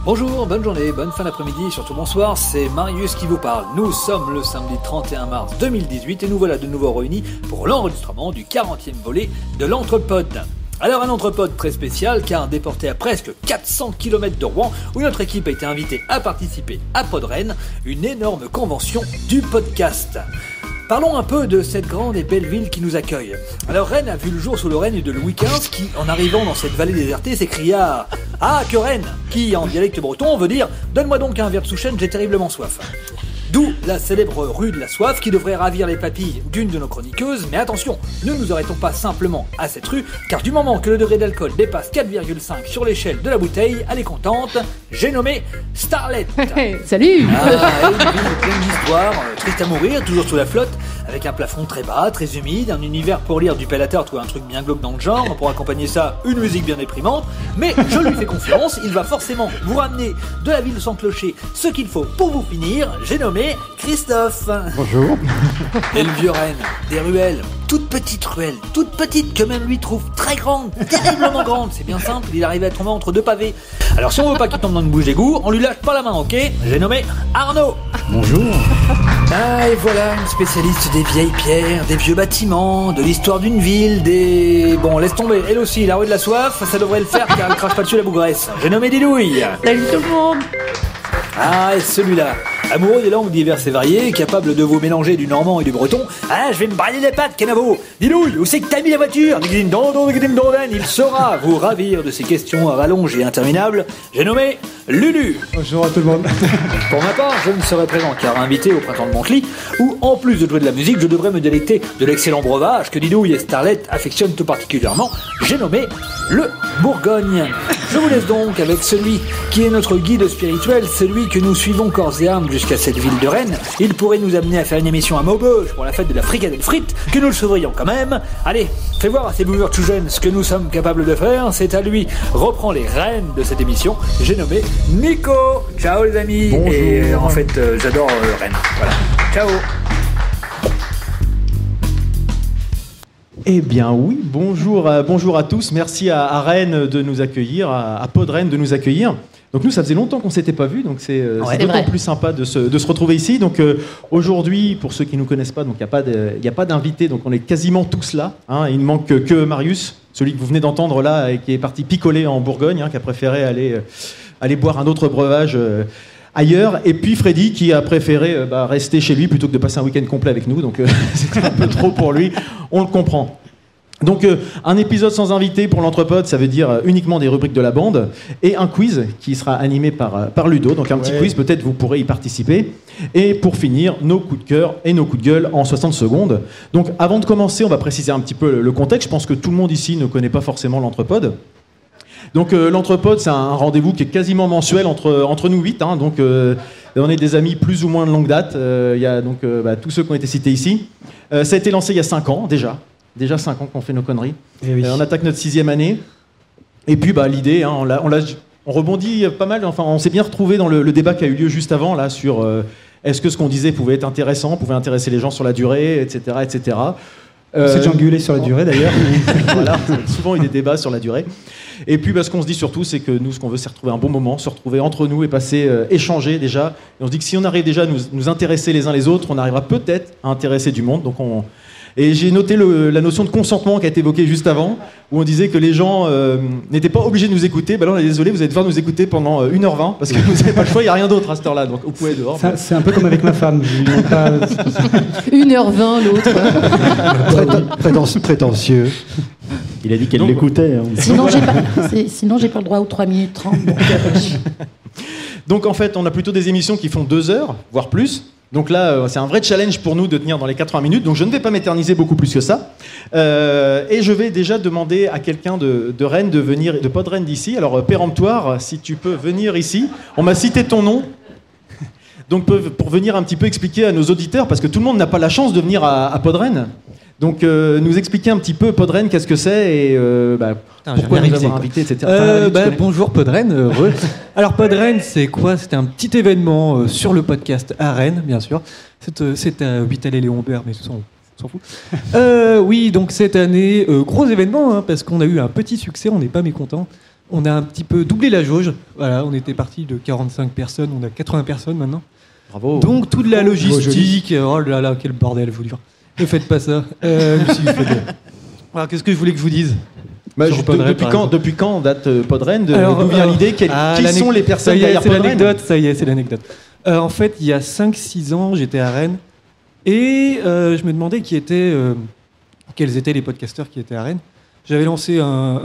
Bonjour, bonne journée, bonne fin d'après-midi et surtout bonsoir, c'est Marius qui vous parle. Nous sommes le samedi 31 mars 2018 et nous voilà de nouveau réunis pour l'enregistrement du 40e volet de l'Entrepode. Alors un Entrepode très spécial car déporté à presque 400 km de Rouen où notre équipe a été invitée à participer à Podren, une énorme convention du podcast. Parlons un peu de cette grande et belle ville qui nous accueille. Alors Rennes a vu le jour sous le règne de Louis XV qui, en arrivant dans cette vallée désertée, s'écria « Ah, que Rennes !» qui, en dialecte breton, veut dire « Donne-moi donc un verre de Souchène, j'ai terriblement soif ». D'où la célèbre rue de la soif qui devrait ravir les papilles d'une de nos chroniqueuses, mais attention, ne nous arrêtons pas simplement à cette rue, car du moment que le degré d'alcool dépasse 4,5 sur l'échelle de la bouteille, elle est contente, j'ai nommé Starlet. Salut. Ah, une ville pleine d'histoire, triste à mourir, toujours sous la flotte, avec un plafond très bas, très humide, un univers pour lire du Pellator ou un truc bien glauque dans le genre, pour accompagner ça, une musique bien déprimante, mais je lui fais confiance, il va forcément vous ramener de la ville sans clocher ce qu'il faut pour vous finir, j'ai nommé Christophe. Bonjour. Et le vieux Rennes, des ruelles, toutes petites que même lui trouve très grandes, terriblement grandes, c'est bien simple, il arrive à tomber entre deux pavés. Alors si on veut pas qu'il tombe dans une bouche d'égout, on lui lâche pas la main, ok? J'ai nommé Arnaud. Bonjour. Ah et voilà, une spécialiste des vieilles pierres, des vieux bâtiments, de l'histoire d'une ville, des... Bon, laisse tomber, elle aussi, la rue de la soif, ça devrait le faire car elle crache pas dessus la bougresse. J'ai nommé Didouille. Salut tout le monde. Ah, et celui-là, amoureux des langues diverses et variées, capable de vous mélanger du normand et du breton. Ah, je vais me brailler les pattes, Canavo. Dis-lui, où c'est que t'as mis la voiture? Il saura vous ravir de ces questions à rallonge et interminables. J'ai nommé Lulu. Bonjour à tout le monde. Pour ma part, je ne serai présent car invité au printemps de Montely, où en plus de jouer de la musique, je devrais me délecter de l'excellent breuvage que Didouille et Starlet affectionnent tout particulièrement. J'ai nommé le Bourgogne. Je vous laisse donc avec celui qui est notre guide spirituel, celui que nous suivons corps et âme jusqu'à cette ville de Rennes. Il pourrait nous amener à faire une émission à Maubeuge pour la fête de la fricadelle frite, que nous le sauverions quand même. Allez, fais voir à ces boomers tout jeunes ce que nous sommes capables de faire. C'est à lui, reprend les rênes de cette émission. J'ai nommé Nico. Ciao les amis. Bonjour. Et en fait, j'adore Rennes. Voilà. Ciao. Eh bien oui, bonjour à tous. Merci à Rennes de nous accueillir, à Podren de nous accueillir. Donc nous, ça faisait longtemps qu'on ne s'était pas vus, donc c'est d'autant plus sympa de se retrouver ici. Donc aujourd'hui, pour ceux qui ne nous connaissent pas, donc il n'y a pas d'invités, donc on est quasiment tous là. Hein. Il ne manque que Marius, celui que vous venez d'entendre là, et qui est parti picoler en Bourgogne, hein, qui a préféré aller boire un autre breuvage ailleurs. Et puis Freddy, qui a préféré rester chez lui plutôt que de passer un week-end complet avec nous. Donc c'était un peu trop pour lui, on le comprend. Donc un épisode sans invité pour l'Entrepode, ça veut dire uniquement des rubriques de la bande et un quiz qui sera animé par Ludo. Donc un petit quiz, peut-être vous pourrez y participer. Et pour finir, nos coups de cœur et nos coups de gueule en 60 secondes. Donc avant de commencer, on va préciser un petit peu le contexte. Je pense que tout le monde ici ne connaît pas forcément l'Entrepode. Donc l'Entrepode, c'est un rendez-vous qui est quasiment mensuel entre nous 8. Hein, donc on est des amis plus ou moins de longue date. Il y a donc tous ceux qui ont été cités ici. Ça a été lancé il y a 5 ans déjà. Déjà 5 ans qu'on fait nos conneries. Oui. On attaque notre 6e année. Et puis l'idée, hein, on rebondit pas mal. Enfin, on s'est bien retrouvé dans le débat qui a eu lieu juste avant là sur est-ce que ce qu'on disait pouvait être intéressant, pouvait intéresser les gens sur la durée, etc., etc. On s'est déjà engueulé sur la durée d'ailleurs. Voilà, souvent il y a des débats sur la durée. Et puis ce qu'on se dit surtout, c'est que nous, ce qu'on veut, c'est retrouver un bon moment, se retrouver entre nous et passer, échanger déjà. Et on se dit que si on arrive déjà à nous intéresser les uns les autres, on arrivera peut-être à intéresser du monde. Donc Et j'ai noté la notion de consentement qui a été évoquée juste avant, où on disait que les gens n'étaient pas obligés de nous écouter. Ben là, on est désolé, vous allez devoir nous écouter pendant 1h20, parce que vous n'avez pas le choix, il n'y a rien d'autre à cette heure-là, donc vous pouvez aller dehors. C'est un peu comme avec ma femme. 1h20 l'autre. Prétentieux. Il a dit qu'elle l'écoutait. Hein. Sinon, j'ai pas le droit aux 3 minutes 30. Donc en fait, on a plutôt des émissions qui font 2 heures, voire plus. Donc là, c'est un vrai challenge pour nous de tenir dans les 80 minutes, donc je ne vais pas m'éterniser beaucoup plus que ça. Et je vais déjà demander à quelqu'un de Rennes de venir, de Podren d'ici. Alors, péremptoire, si tu peux venir ici. On m'a cité ton nom, donc pour venir un petit peu expliquer à nos auditeurs, parce que tout le monde n'a pas la chance de venir à Podren. Donc, nous expliquer un petit peu Podren, qu'est-ce que c'est et pourquoi nous avons invité, etc. Bonjour Podren, heureux. Alors Podren, c'est quoi? C'est un petit événement sur le podcast à Rennes, bien sûr. C'est à 8 allées Léon Bert, mais on s'en fout. Oui, donc cette année, gros événement, hein, parce qu'on a eu un petit succès, on n'est pas mécontents. On a un petit peu doublé la jauge. Voilà, on était parti de 45 personnes, on a 80 personnes maintenant. Bravo. Donc toute la logistique, oh là là, quel bordel, vous dire. Ne faites pas ça. Alors, qu'est-ce que je voulais que je vous dise depuis quand date Podren d'où vient l'idée qui sont les personnes derrière Podren? Ça y est, c'est l'anecdote. En fait, il y a 5-6 ans, j'étais à Rennes et je me demandais quels étaient les podcasteurs qui étaient à Rennes. J'avais lancé un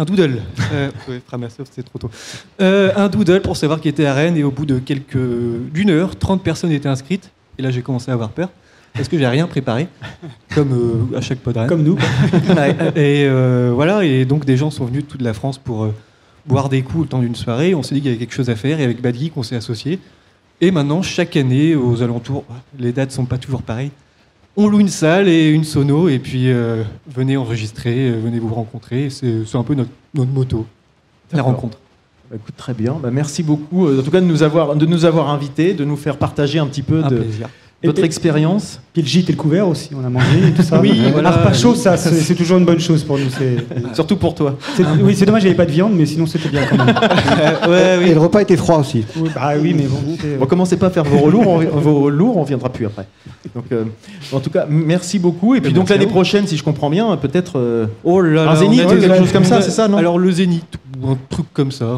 doodle. Framasoft, c'est trop tôt. Un doodle pour savoir qui était à Rennes et au bout d'une heure, 30 personnes étaient inscrites. Et là, j'ai commencé à avoir peur. Parce que j'ai rien préparé, comme à chaque Podren. Comme nous. Et voilà, et donc des gens sont venus de toute la France pour boire des coups le temps d'une soirée. On s'est dit qu'il y avait quelque chose à faire, et avec Bad Geek, on s'est associés. Et maintenant, chaque année, aux alentours, les dates sont pas toujours pareilles, on loue une salle et une sono, et puis venez enregistrer, venez vous rencontrer. C'est un peu notre motto, la rencontre. Bah, écoute, très bien. Bah, merci beaucoup, en tout cas, de nous avoir invités, de nous faire partager un petit peu plaisir. Votre expérience. Puis le gîte et le couvert aussi, on a mangé et tout ça. Oui, voilà. Repas chaud, c'est toujours une bonne chose pour nous. Surtout pour toi. Oui, c'est dommage, il n'y avait pas de viande, mais sinon c'était bien quand même. Et le repas était froid aussi. Oui, mais bon. Bon, commencez pas à faire vos lourds, on viendra plus après. Donc, en tout cas, merci beaucoup. Et puis donc l'année prochaine, si je comprends bien, peut-être un Zénith ou quelque chose comme ça, c'est ça, non? Alors le Zénith, ou un truc comme ça.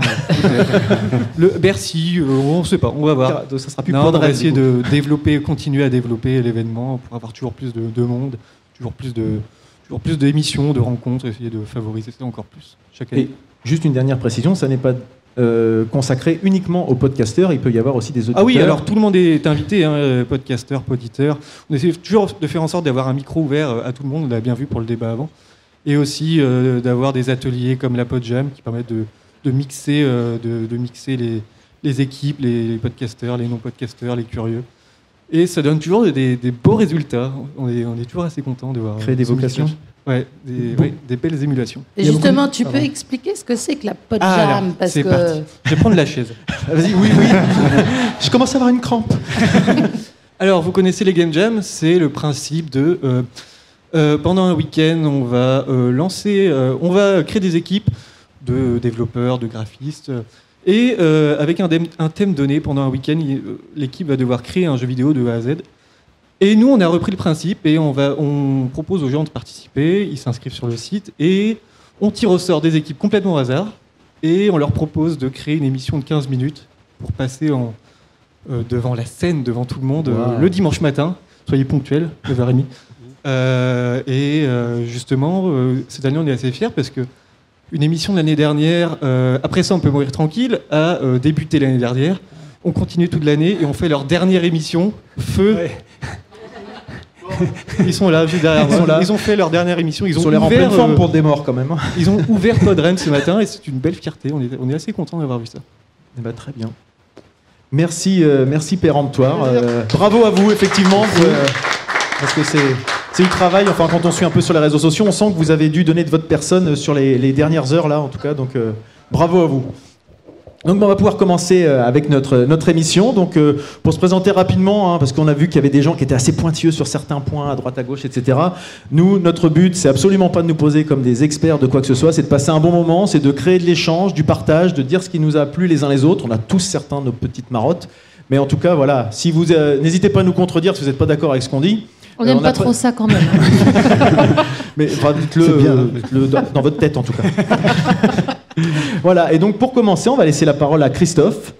Le Bercy, on ne sait pas, on va voir. Ça sera plus on va essayer de continuer à développer l'événement pour avoir toujours plus de monde, toujours plus d'émissions, de rencontres, essayer de favoriser ça encore plus chaque année. Et juste une dernière précision, ça n'est pas consacré uniquement aux podcasteurs, il peut y avoir aussi des auditeurs. Ah oui, alors tout le monde est invité, hein, podcasteurs, poditeurs. On essaie toujours de faire en sorte d'avoir un micro ouvert à tout le monde, on l'a bien vu pour le débat avant. Et aussi d'avoir des ateliers comme la PodJam qui permettent de mixer les équipes, les podcasteurs, les non-podcasteurs, les curieux. Et ça donne toujours des beaux résultats. On est toujours assez content de voir. Créer des vocations. Des belles émulations. Et justement, tu peux expliquer ce que c'est que la PodJam c'est parti. Je vais prendre la chaise. Vas-y, oui. Je commence à avoir une crampe. Alors, vous connaissez les Game Jam, c'est le principe de... pendant un week-end, on va créer des équipes de développeurs, de graphistes... Et avec un thème donné pendant un week-end, l'équipe va devoir créer un jeu vidéo de A à Z. Et nous, on a repris le principe et on propose aux gens de participer. Ils s'inscrivent sur le site et on tire au sort des équipes complètement au hasard. Et on leur propose de créer une émission de 15 minutes pour passer devant la scène, devant tout le monde, le dimanche matin. Soyez ponctuels, 9h30. Justement, cette année, on est assez fiers parce que une émission de l'année dernière, après ça on peut mourir tranquille, a débuté l'année dernière. On continue toute l'année et on fait leur dernière émission, Feu. Ouais. Ils sont là, juste derrière moi. Ils ont fait leur dernière émission. Ils ont l'air en pleine forme pour des morts quand même. Ils ont ouvert Podren ce matin et c'est une belle fierté. On est assez content d'avoir vu ça. Eh ben, très bien. Merci péremptoire. Bravo à vous effectivement. Parce que c'est du travail. Enfin, quand on suit un peu sur les réseaux sociaux, on sent que vous avez dû donner de votre personne sur les dernières heures là, en tout cas. Donc, bravo à vous. Donc, on va pouvoir commencer avec notre émission. Donc, pour se présenter rapidement, parce qu'on a vu qu'il y avait des gens qui étaient assez pointilleux sur certains points, à droite, à gauche, etc. Nous, notre but, c'est absolument pas de nous poser comme des experts de quoi que ce soit. C'est de passer un bon moment, c'est de créer de l'échange, du partage, de dire ce qui nous a plu les uns les autres. On a tous certains nos petites marottes. Mais en tout cas, voilà. Si vous n'hésitez pas à nous contredire si vous n'êtes pas d'accord avec ce qu'on dit. On n'aime pas trop ça quand même. Mais enfin, dites-le dans votre tête en tout cas. Voilà, et donc pour commencer, on va laisser la parole à Christophe,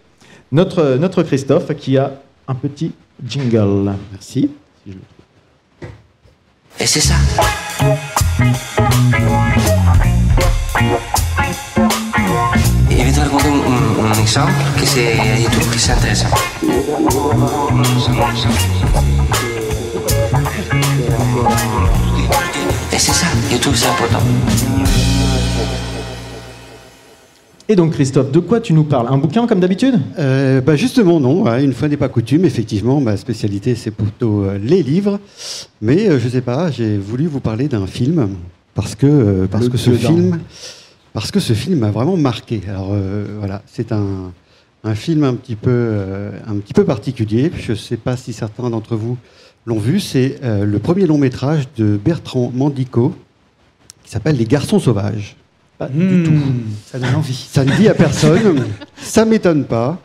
notre Christophe, qui a un petit jingle. Merci. Et c'est ça. Je vais te raconter un exemple je trouve que c'est intéressant. Et c'est ça, je trouve ça important. Et donc Christophe, de quoi tu nous parles? Un bouquin comme d'habitude? Justement non, une fois n'est pas coutume, effectivement, ma spécialité c'est plutôt les livres, mais je ne sais pas, j'ai voulu vous parler d'un film, parce que ce film m'a vraiment marqué. Alors voilà, c'est un film un petit peu particulier, je ne sais pas si certains d'entre vous l'ont vu, c'est le premier long métrage de Bertrand Mandico, qui s'appelle Les Garçons Sauvages. Pas du tout. Ça donne envie. Ça ne dit à personne. Ça m'étonne pas.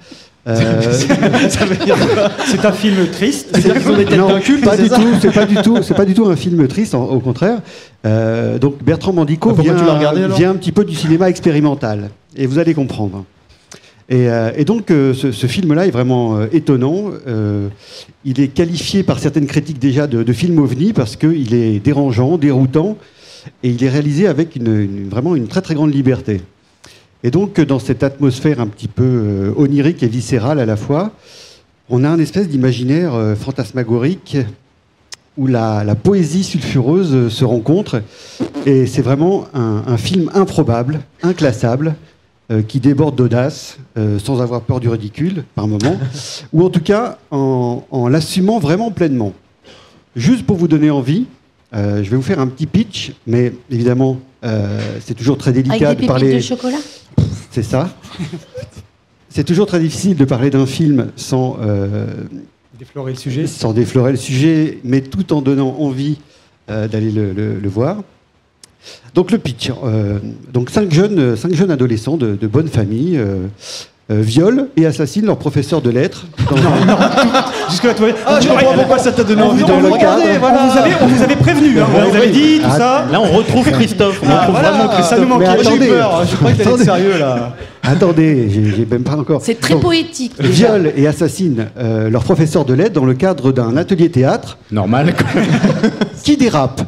Ça veut dire quoi? C'est un film triste. C'est-à-dire qu'ils ont des têtes d'un culte, pas du tout. C'est pas du tout un film triste, au contraire. Donc Bertrand Mandico vient un petit peu du cinéma expérimental, et vous allez comprendre. Et donc ce film-là est vraiment étonnant. Il est qualifié par certaines critiques déjà de film ovni parce qu'il est dérangeant, déroutant, et il est réalisé avec vraiment une très très grande liberté. Et donc, dans cette atmosphère un petit peu onirique et viscérale à la fois, on a un espèce d'imaginaire fantasmagorique où la poésie sulfureuse se rencontre. Et c'est vraiment un film improbable, inclassable, qui déborde d'audace, sans avoir peur du ridicule, par moments, ou en tout cas en l'assumant vraiment pleinement. Juste pour vous donner envie, je vais vous faire un petit pitch, mais évidemment, c'est toujours très délicat de parler... Avec des pépites de chocolat ? C'est ça. C'est toujours très difficile de parler d'un film sans déflorer le sujet. Sans déflorer le sujet, mais tout en donnant envie d'aller le voir. Donc le pitch. Donc cinq jeunes adolescents de bonne famille violent et assassinent leur professeur de lettres. Jusque-là, tu vois. Je comprends pourquoi ça t'a donné envie de le regarder. On vous avait prévenu, hein, on vous avait dit tout ça. Là, on retrouve Christophe. On retrouve vraiment Christophe. Ça nous manquait. J'ai eu peur. Je croyais que t'allais être sérieux là. Attendez, j'ai même pas encore. C'est très poétique. Violent et assassinent leur professeur de lettres dans le cadre d'un atelier théâtre. Normal. Qui dérape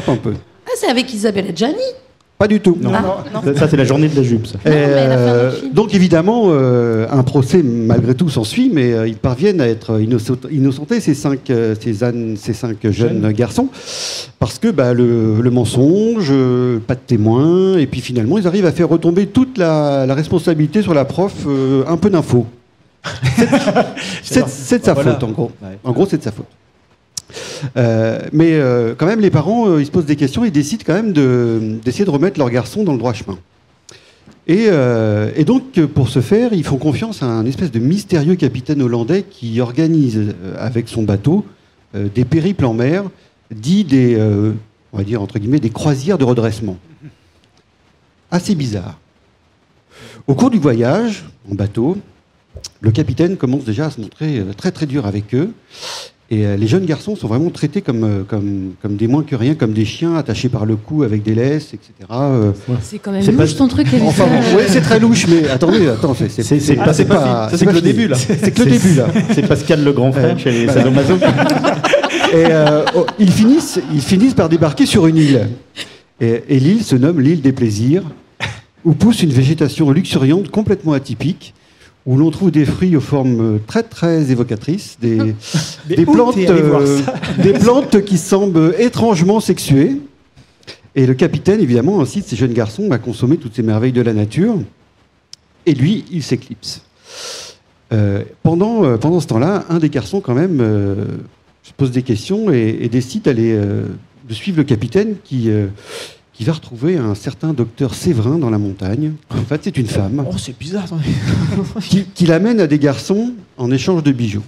un peu. Ah, c'est avec Isabelle Adjani. Pas du tout. Non. Ça, c'est la journée de la jupe, ça. Donc évidemment, un procès malgré tout s'ensuit, mais ils parviennent à être innocentés, ces cinq jeunes garçons, parce que le mensonge, pas de témoins, et puis finalement ils arrivent à faire retomber toute la responsabilité sur la prof, un peu d'info. C'est de sa faute, en gros. Ouais. En gros, c'est de sa faute. Mais quand même, les parents, ils se posent des questions et décident quand même d'essayer de remettre leur garçon dans le droit chemin. Et donc, pour ce faire, ils font confiance à un espèce de mystérieux capitaine hollandais qui organise, avec son bateau, des périples en mer, dits on va dire, entre guillemets, des croisières de redressement. Assez bizarre. Au cours du voyage, en bateau, le capitaine commence déjà à se montrer très très dur avec eux. Et les jeunes garçons sont vraiment traités comme des moins que rien, comme des chiens attachés par le cou avec des laisses, etc. C'est quand même louche ton truc. Enfin, oui, c'est très louche, mais attends, c'est que le début là. C'est que le début là. C'est Pascal le grand frère chez les sadomaso. Et ils finissent par débarquer sur une île. Et l'île se nomme l'île des plaisirs, où pousse une végétation luxuriante complètement atypique, où l'on trouve des fruits aux formes très très évocatrices, des plantes qui semblent étrangement sexuées. Et le capitaine, évidemment, incite ces jeunes garçons à consommer toutes ces merveilles de la nature. Et lui, il s'éclipse. Pendant ce temps-là, un des garçons, quand même, se pose des questions et décide de suivre le capitaine qui va retrouver un certain docteur Séverin dans la montagne. En fait, c'est une femme. Oh, c'est bizarre. qui l'amène à des garçons en échange de bijoux.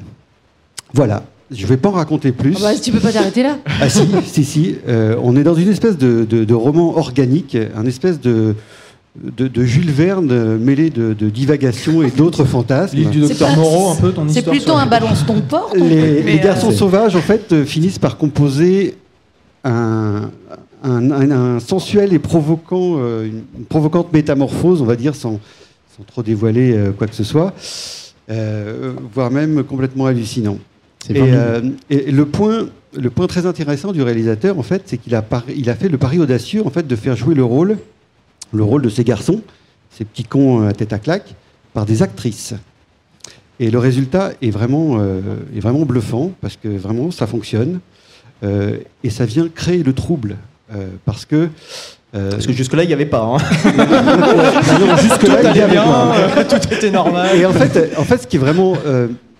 Voilà. Je ne vais pas en raconter plus. Tu peux pas t'arrêter là. Ah si. On est dans une espèce de roman organique, un espèce de Jules Verne mêlé de divagations et d'autres fantasmes. L'île du docteur Moreau, un peu, ton histoire. C'est plutôt un balance ton port. Les garçons sauvages, en fait, finissent par composer un sensuel et provoquant, une provocante métamorphose, on va dire, sans trop dévoiler quoi que ce soit, voire même complètement hallucinant. Et le point très intéressant du réalisateur, en fait, c'est qu'il a fait le pari audacieux, en fait, de faire jouer le rôle de ces garçons, ces petits cons à tête à claque, par des actrices. Et le résultat est vraiment bluffant, parce que vraiment, ça fonctionne. Et ça vient créer le trouble. Parce que jusque-là, il n'y avait pas. Hein. Non, jusque-là, il y avait pas. Tout était normal. Et en fait, ce qui est vraiment...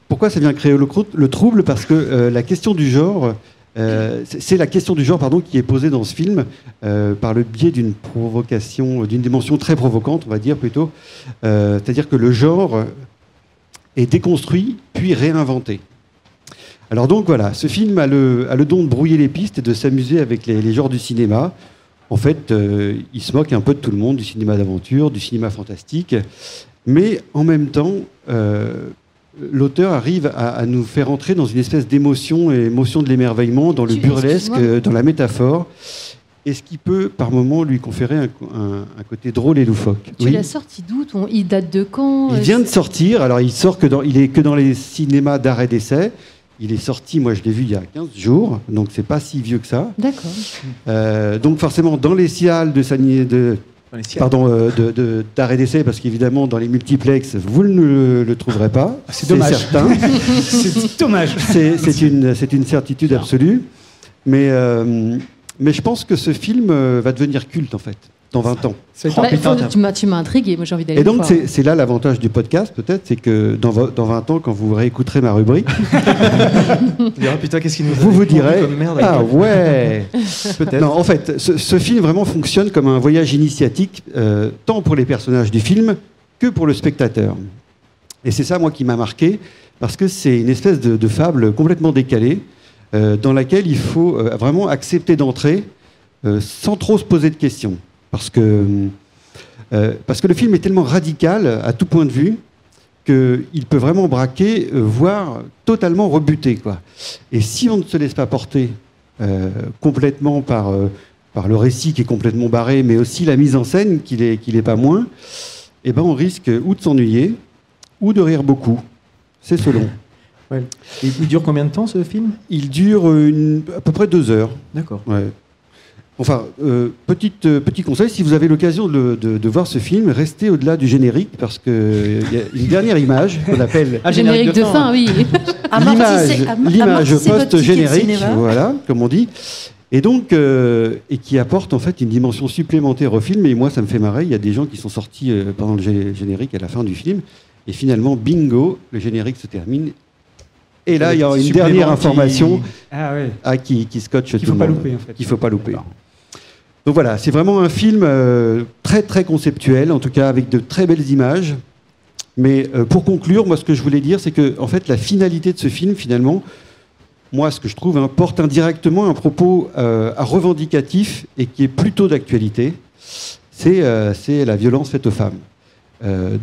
pourquoi ça vient créer le trouble? Parce que la question du genre... c'est la question du genre qui est posée dans ce film par le biais d'une dimension très provocante, on va dire plutôt. C'est-à-dire que le genre est déconstruit puis réinventé. Alors donc voilà, ce film a le don de brouiller les pistes et de s'amuser avec les genres du cinéma, en fait, il se moque un peu de tout le monde, du cinéma d'aventure, du cinéma fantastique, mais en même temps, l'auteur arrive à nous faire entrer dans une espèce d'émotion, et émotion de l'émerveillement, dans le burlesque, dans la métaphore, et ce qui peut, par moments, lui conférer un côté drôle et loufoque. Tu l'as sorti d'où Il date de quand Il vient de sortir, alors il est que dans les cinémas d'arrêt d'essai. Il est sorti, moi je l'ai vu il y a 15 jours, donc c'est pas si vieux que ça. D'accord. Donc forcément, dans les salles d'arrêt d'essai, parce qu'évidemment, dans les multiplex, vous ne le trouverez pas. C'est dommage. Certain. C'est dommage. C'est une certitude absolue. Mais je pense que ce film va devenir culte, en fait, dans 20 ans. Tu m'as intrigué, moi j'ai envie d'aller Et donc, le voir. c'est là l'avantage du podcast, peut-être, c'est que dans 20 ans, quand vous réécouterez ma rubrique, Tu diras, putain, qu'est-ce qu'il nous a vous direz, comme merde, ah ouais. peut-être. Non, en fait, ce film vraiment fonctionne comme un voyage initiatique, tant pour les personnages du film que pour le spectateur. Et c'est ça, moi, qui m'a marqué, parce que c'est une espèce de fable complètement décalée, dans laquelle il faut vraiment accepter d'entrer sans trop se poser de questions. Parce que le film est tellement radical, à tout point de vue, qu'il peut vraiment braquer, voire totalement rebuter, quoi. Et si on ne se laisse pas porter complètement par le récit qui est complètement barré, mais aussi la mise en scène qui est pas moins, eh ben on risque ou de s'ennuyer, ou de rire beaucoup. C'est selon. Ouais. Et il dure combien de temps, ce film ? Il dure à peu près 2 heures. D'accord. Ouais. Enfin, petit conseil, si vous avez l'occasion de voir ce film, restez au-delà du générique, parce qu'il y a une dernière image qu'on appelle... Générique de fin, oui. L'image post-générique, voilà, comme on dit. Et donc, et qui apporte en fait une dimension supplémentaire au film. Et moi, ça me fait marrer, il y a des gens qui sont sortis pendant le générique à la fin du film. Et finalement, bingo, le générique se termine. Et là, il y a une dernière information qui scotche tout le monde. Qu'il ne faut pas louper. Donc voilà, c'est vraiment un film très très conceptuel, en tout cas avec de très belles images. Mais pour conclure, moi ce que je voulais dire, c'est que en fait, la finalité de ce film, finalement, moi ce que je trouve, porte indirectement un propos revendicatif et qui est plutôt d'actualité. C'est la violence faite aux femmes.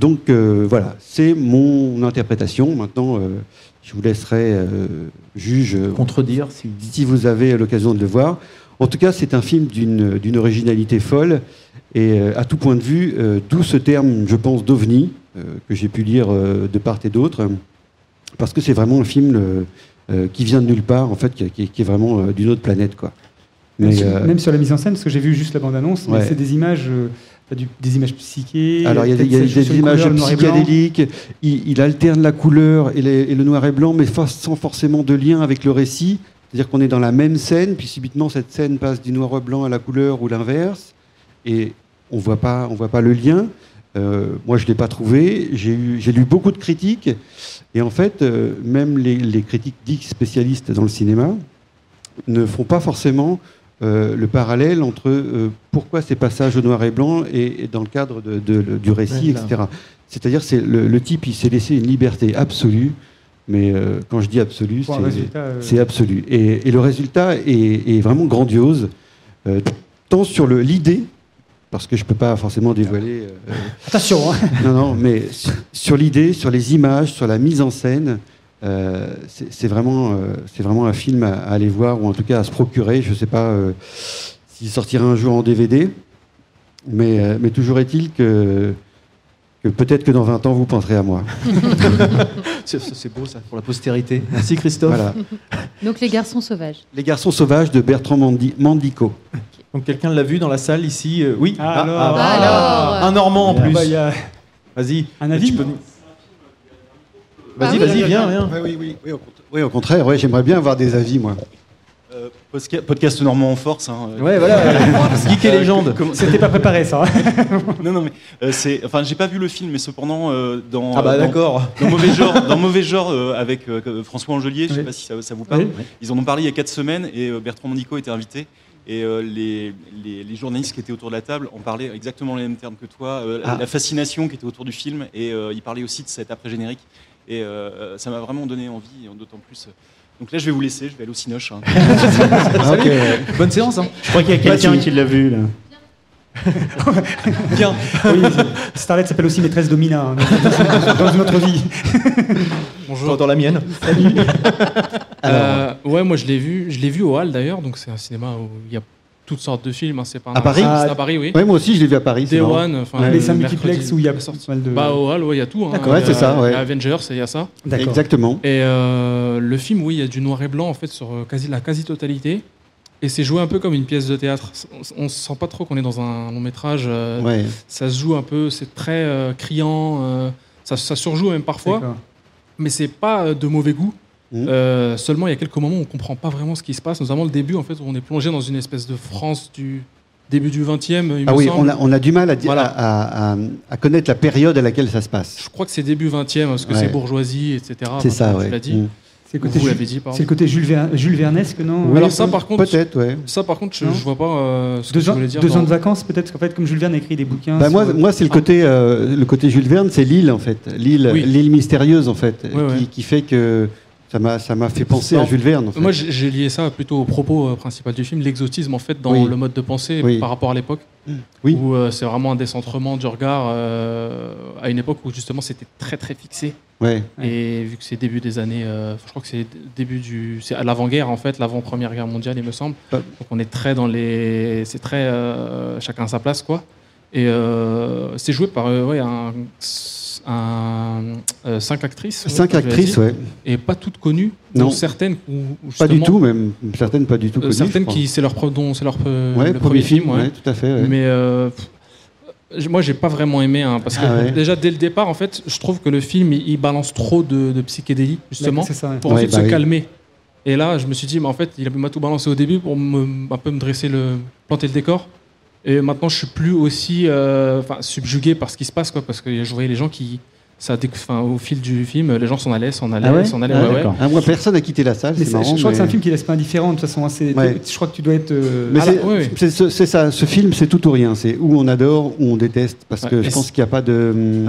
Donc voilà, c'est mon interprétation. Maintenant, je vous laisserai juge contredire si vous avez l'occasion de le voir. En tout cas, c'est un film d'une originalité folle et à tout point de vue, d'où ce terme, je pense, d'ovni que j'ai pu lire de part et d'autre, parce que c'est vraiment un film qui vient de nulle part, en fait, qui est vraiment d'une autre planète, quoi. Même sur la mise en scène, parce que j'ai vu juste la bande-annonce, mais c'est des images. Des images psychées. Alors il y a des images psychédéliques, il alterne la couleur et le noir et blanc, mais sans forcément de lien avec le récit. C'est-à-dire qu'on est dans la même scène, puis subitement cette scène passe du noir et blanc à la couleur ou l'inverse, et on voit pas le lien. Moi je ne l'ai pas trouvé, j'ai lu beaucoup de critiques, et en fait, même les critiques dites spécialistes dans le cinéma ne font pas forcément le parallèle entre pourquoi ces passages au noir et blanc et dans le cadre du récit, etc. C'est-à-dire que le type, il s'est laissé une liberté absolue, mais quand je dis absolue, c'est absolu. Et le résultat est vraiment grandiose, tant sur l'idée, parce que je ne peux pas forcément dévoiler... Attention Non, mais sur l'idée, sur les images, sur la mise en scène... c'est vraiment un film à aller voir, ou en tout cas à se procurer. Je ne sais pas s'il sortira un jour en DVD, mais toujours est-il que peut-être que dans 20 ans vous penserez à moi. C'est beau ça, pour la postérité. Merci Christophe. Voilà. Donc Les Garçons Sauvages. Les Garçons Sauvages de Bertrand Mandico. Donc quelqu'un l'a vu dans la salle ici Oui. Alors un Normand en plus. Vas-y. Un avis Vas-y, viens. Oui, au contraire, j'aimerais bien avoir des avis, moi. Podcast normand en force. Ouais, voilà. Geek et légende. C'était pas préparé, ça. Non, mais j'ai pas vu le film, mais cependant, dans Mauvais Genre, avec François Angelier, je sais pas si ça vous parle. Oui. Ils en ont parlé il y a 4 semaines et Bertrand Mandico était invité. Et les journalistes qui étaient autour de la table en parlaient exactement les mêmes termes que toi. La fascination qui était autour du film, et ils parlaient aussi de cet après-générique. Et ça m'a vraiment donné envie, d'autant plus Donc là, je vais vous laisser, je vais aller au Cinoche. Hein. Okay. Bonne séance. Hein. Je crois qu'il y a quelqu'un qui l'a vu là. Bien. Oui, Starlet s'appelle aussi maîtresse Domina hein, dans une autre vie. Bonjour. Dans la mienne. Salut. Ouais, moi je l'ai vu au Hall d'ailleurs, donc c'est un cinéma où il y a toutes sortes de films. Hein, c'est pas à Paris. C'est à Paris, oui. Ouais, moi aussi je l'ai vu à Paris. Day One, enfin les 5 multiplex où il y a pas mal de. Bah au Hall, ouais, il y a tout. Hein. Ouais, c'est ça. Ouais. Il y a Avengers, il y a ça. D'accord. Exactement. Et le film, oui, il y a du noir et blanc en fait sur la quasi-totalité. Et c'est joué un peu comme une pièce de théâtre. On ne sent pas trop qu'on est dans un long métrage. Ouais. Ça se joue un peu, c'est très criant. Ça surjoue même parfois. D'accord. Mais c'est pas de mauvais goût. Seulement, il y a quelques moments où on comprend pas vraiment ce qui se passe. Notamment le début, en fait, où on est plongé dans une espèce de France du début du 20e. Ah oui, on a du mal à connaître la période à laquelle ça se passe. Je crois que c'est début 20e, parce que c'est bourgeoisie, etc. C'est ça, ouais. Tu l'as dit. C'est le côté Jules Vernesque, non? Oui, alors ça, par contre, peut-être, ouais. Ça, par contre, je vois pas ce que tu voulais dire. 2 ans de vacances, peut-être, parce qu'en fait, comme Jules Verne a écrit des bouquins. Bah moi, c'est le côté Jules Verne, c'est l'île en fait, l'île mystérieuse en fait, qui fait que ça m'a fait penser à Jules Verne. En fait. Moi, j'ai lié ça plutôt au propos principal du film, l'exotisme en fait dans le mode de pensée par rapport à l'époque, où c'est vraiment un décentrement du regard à une époque où justement c'était très très fixé. Ouais. Et vu que c'est début des années, je crois que c'est à l'avant-guerre en fait, l'avant-première guerre mondiale, il me semble. Donc on est très dans c'est très chacun à sa place quoi. Et c'est joué par 5 actrices. 5 actrices, ouais. Et pas toutes connues. Non. Certaines pas du tout, même. Certaines pas du tout connues. Certaines qui c'est leur premier film. Ouais, tout à fait. Ouais. Mais moi, j'ai pas vraiment aimé, hein, parce que déjà dès le départ, en fait, je trouve que le film il balance trop de psychédélie justement pour ensuite se calmer. Et là, je me suis dit, mais en fait, il m'a tout balancé au début pour un peu me planter le décor. Et maintenant, je suis plus aussi subjugué par ce qui se passe, quoi, parce que je voyais les gens au fil du film, les gens s'en allaient. Moi, personne n'a quitté la salle. Je crois que c'est un film qui laisse pas indifférent. De toute façon, je crois que tu dois être. C'est ça. Ce film, c'est tout ou rien. C'est où on adore, où on déteste, parce que je pense qu'il n'y a pas de.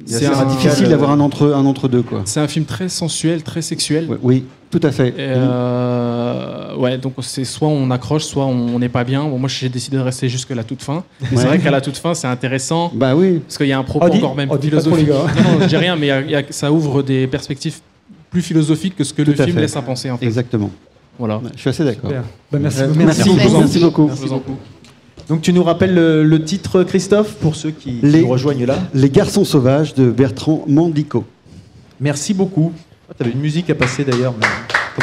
C'est difficile d'avoir un entre-deux, quoi. C'est un film très sensuel, très sexuel. Oui, tout à fait. Donc c'est soit on accroche, soit on n'est pas bien. Bon, moi, j'ai décidé de rester jusqu'à la toute fin. C'est vrai qu'à la toute fin, c'est intéressant. Bah oui. Parce qu'il y a un propos encore même philosophique. Non, je dis rien, mais ça ouvre des perspectives plus philosophiques que ce que le film laisse à penser. En fait. Exactement. Voilà. Je suis assez d'accord. Merci beaucoup. Donc tu nous rappelles le titre, Christophe, pour ceux qui nous rejoignent là. Les Garçons Sauvages de Bertrand Mandico. Merci beaucoup. Tu avais une musique à passer d'ailleurs. Mais...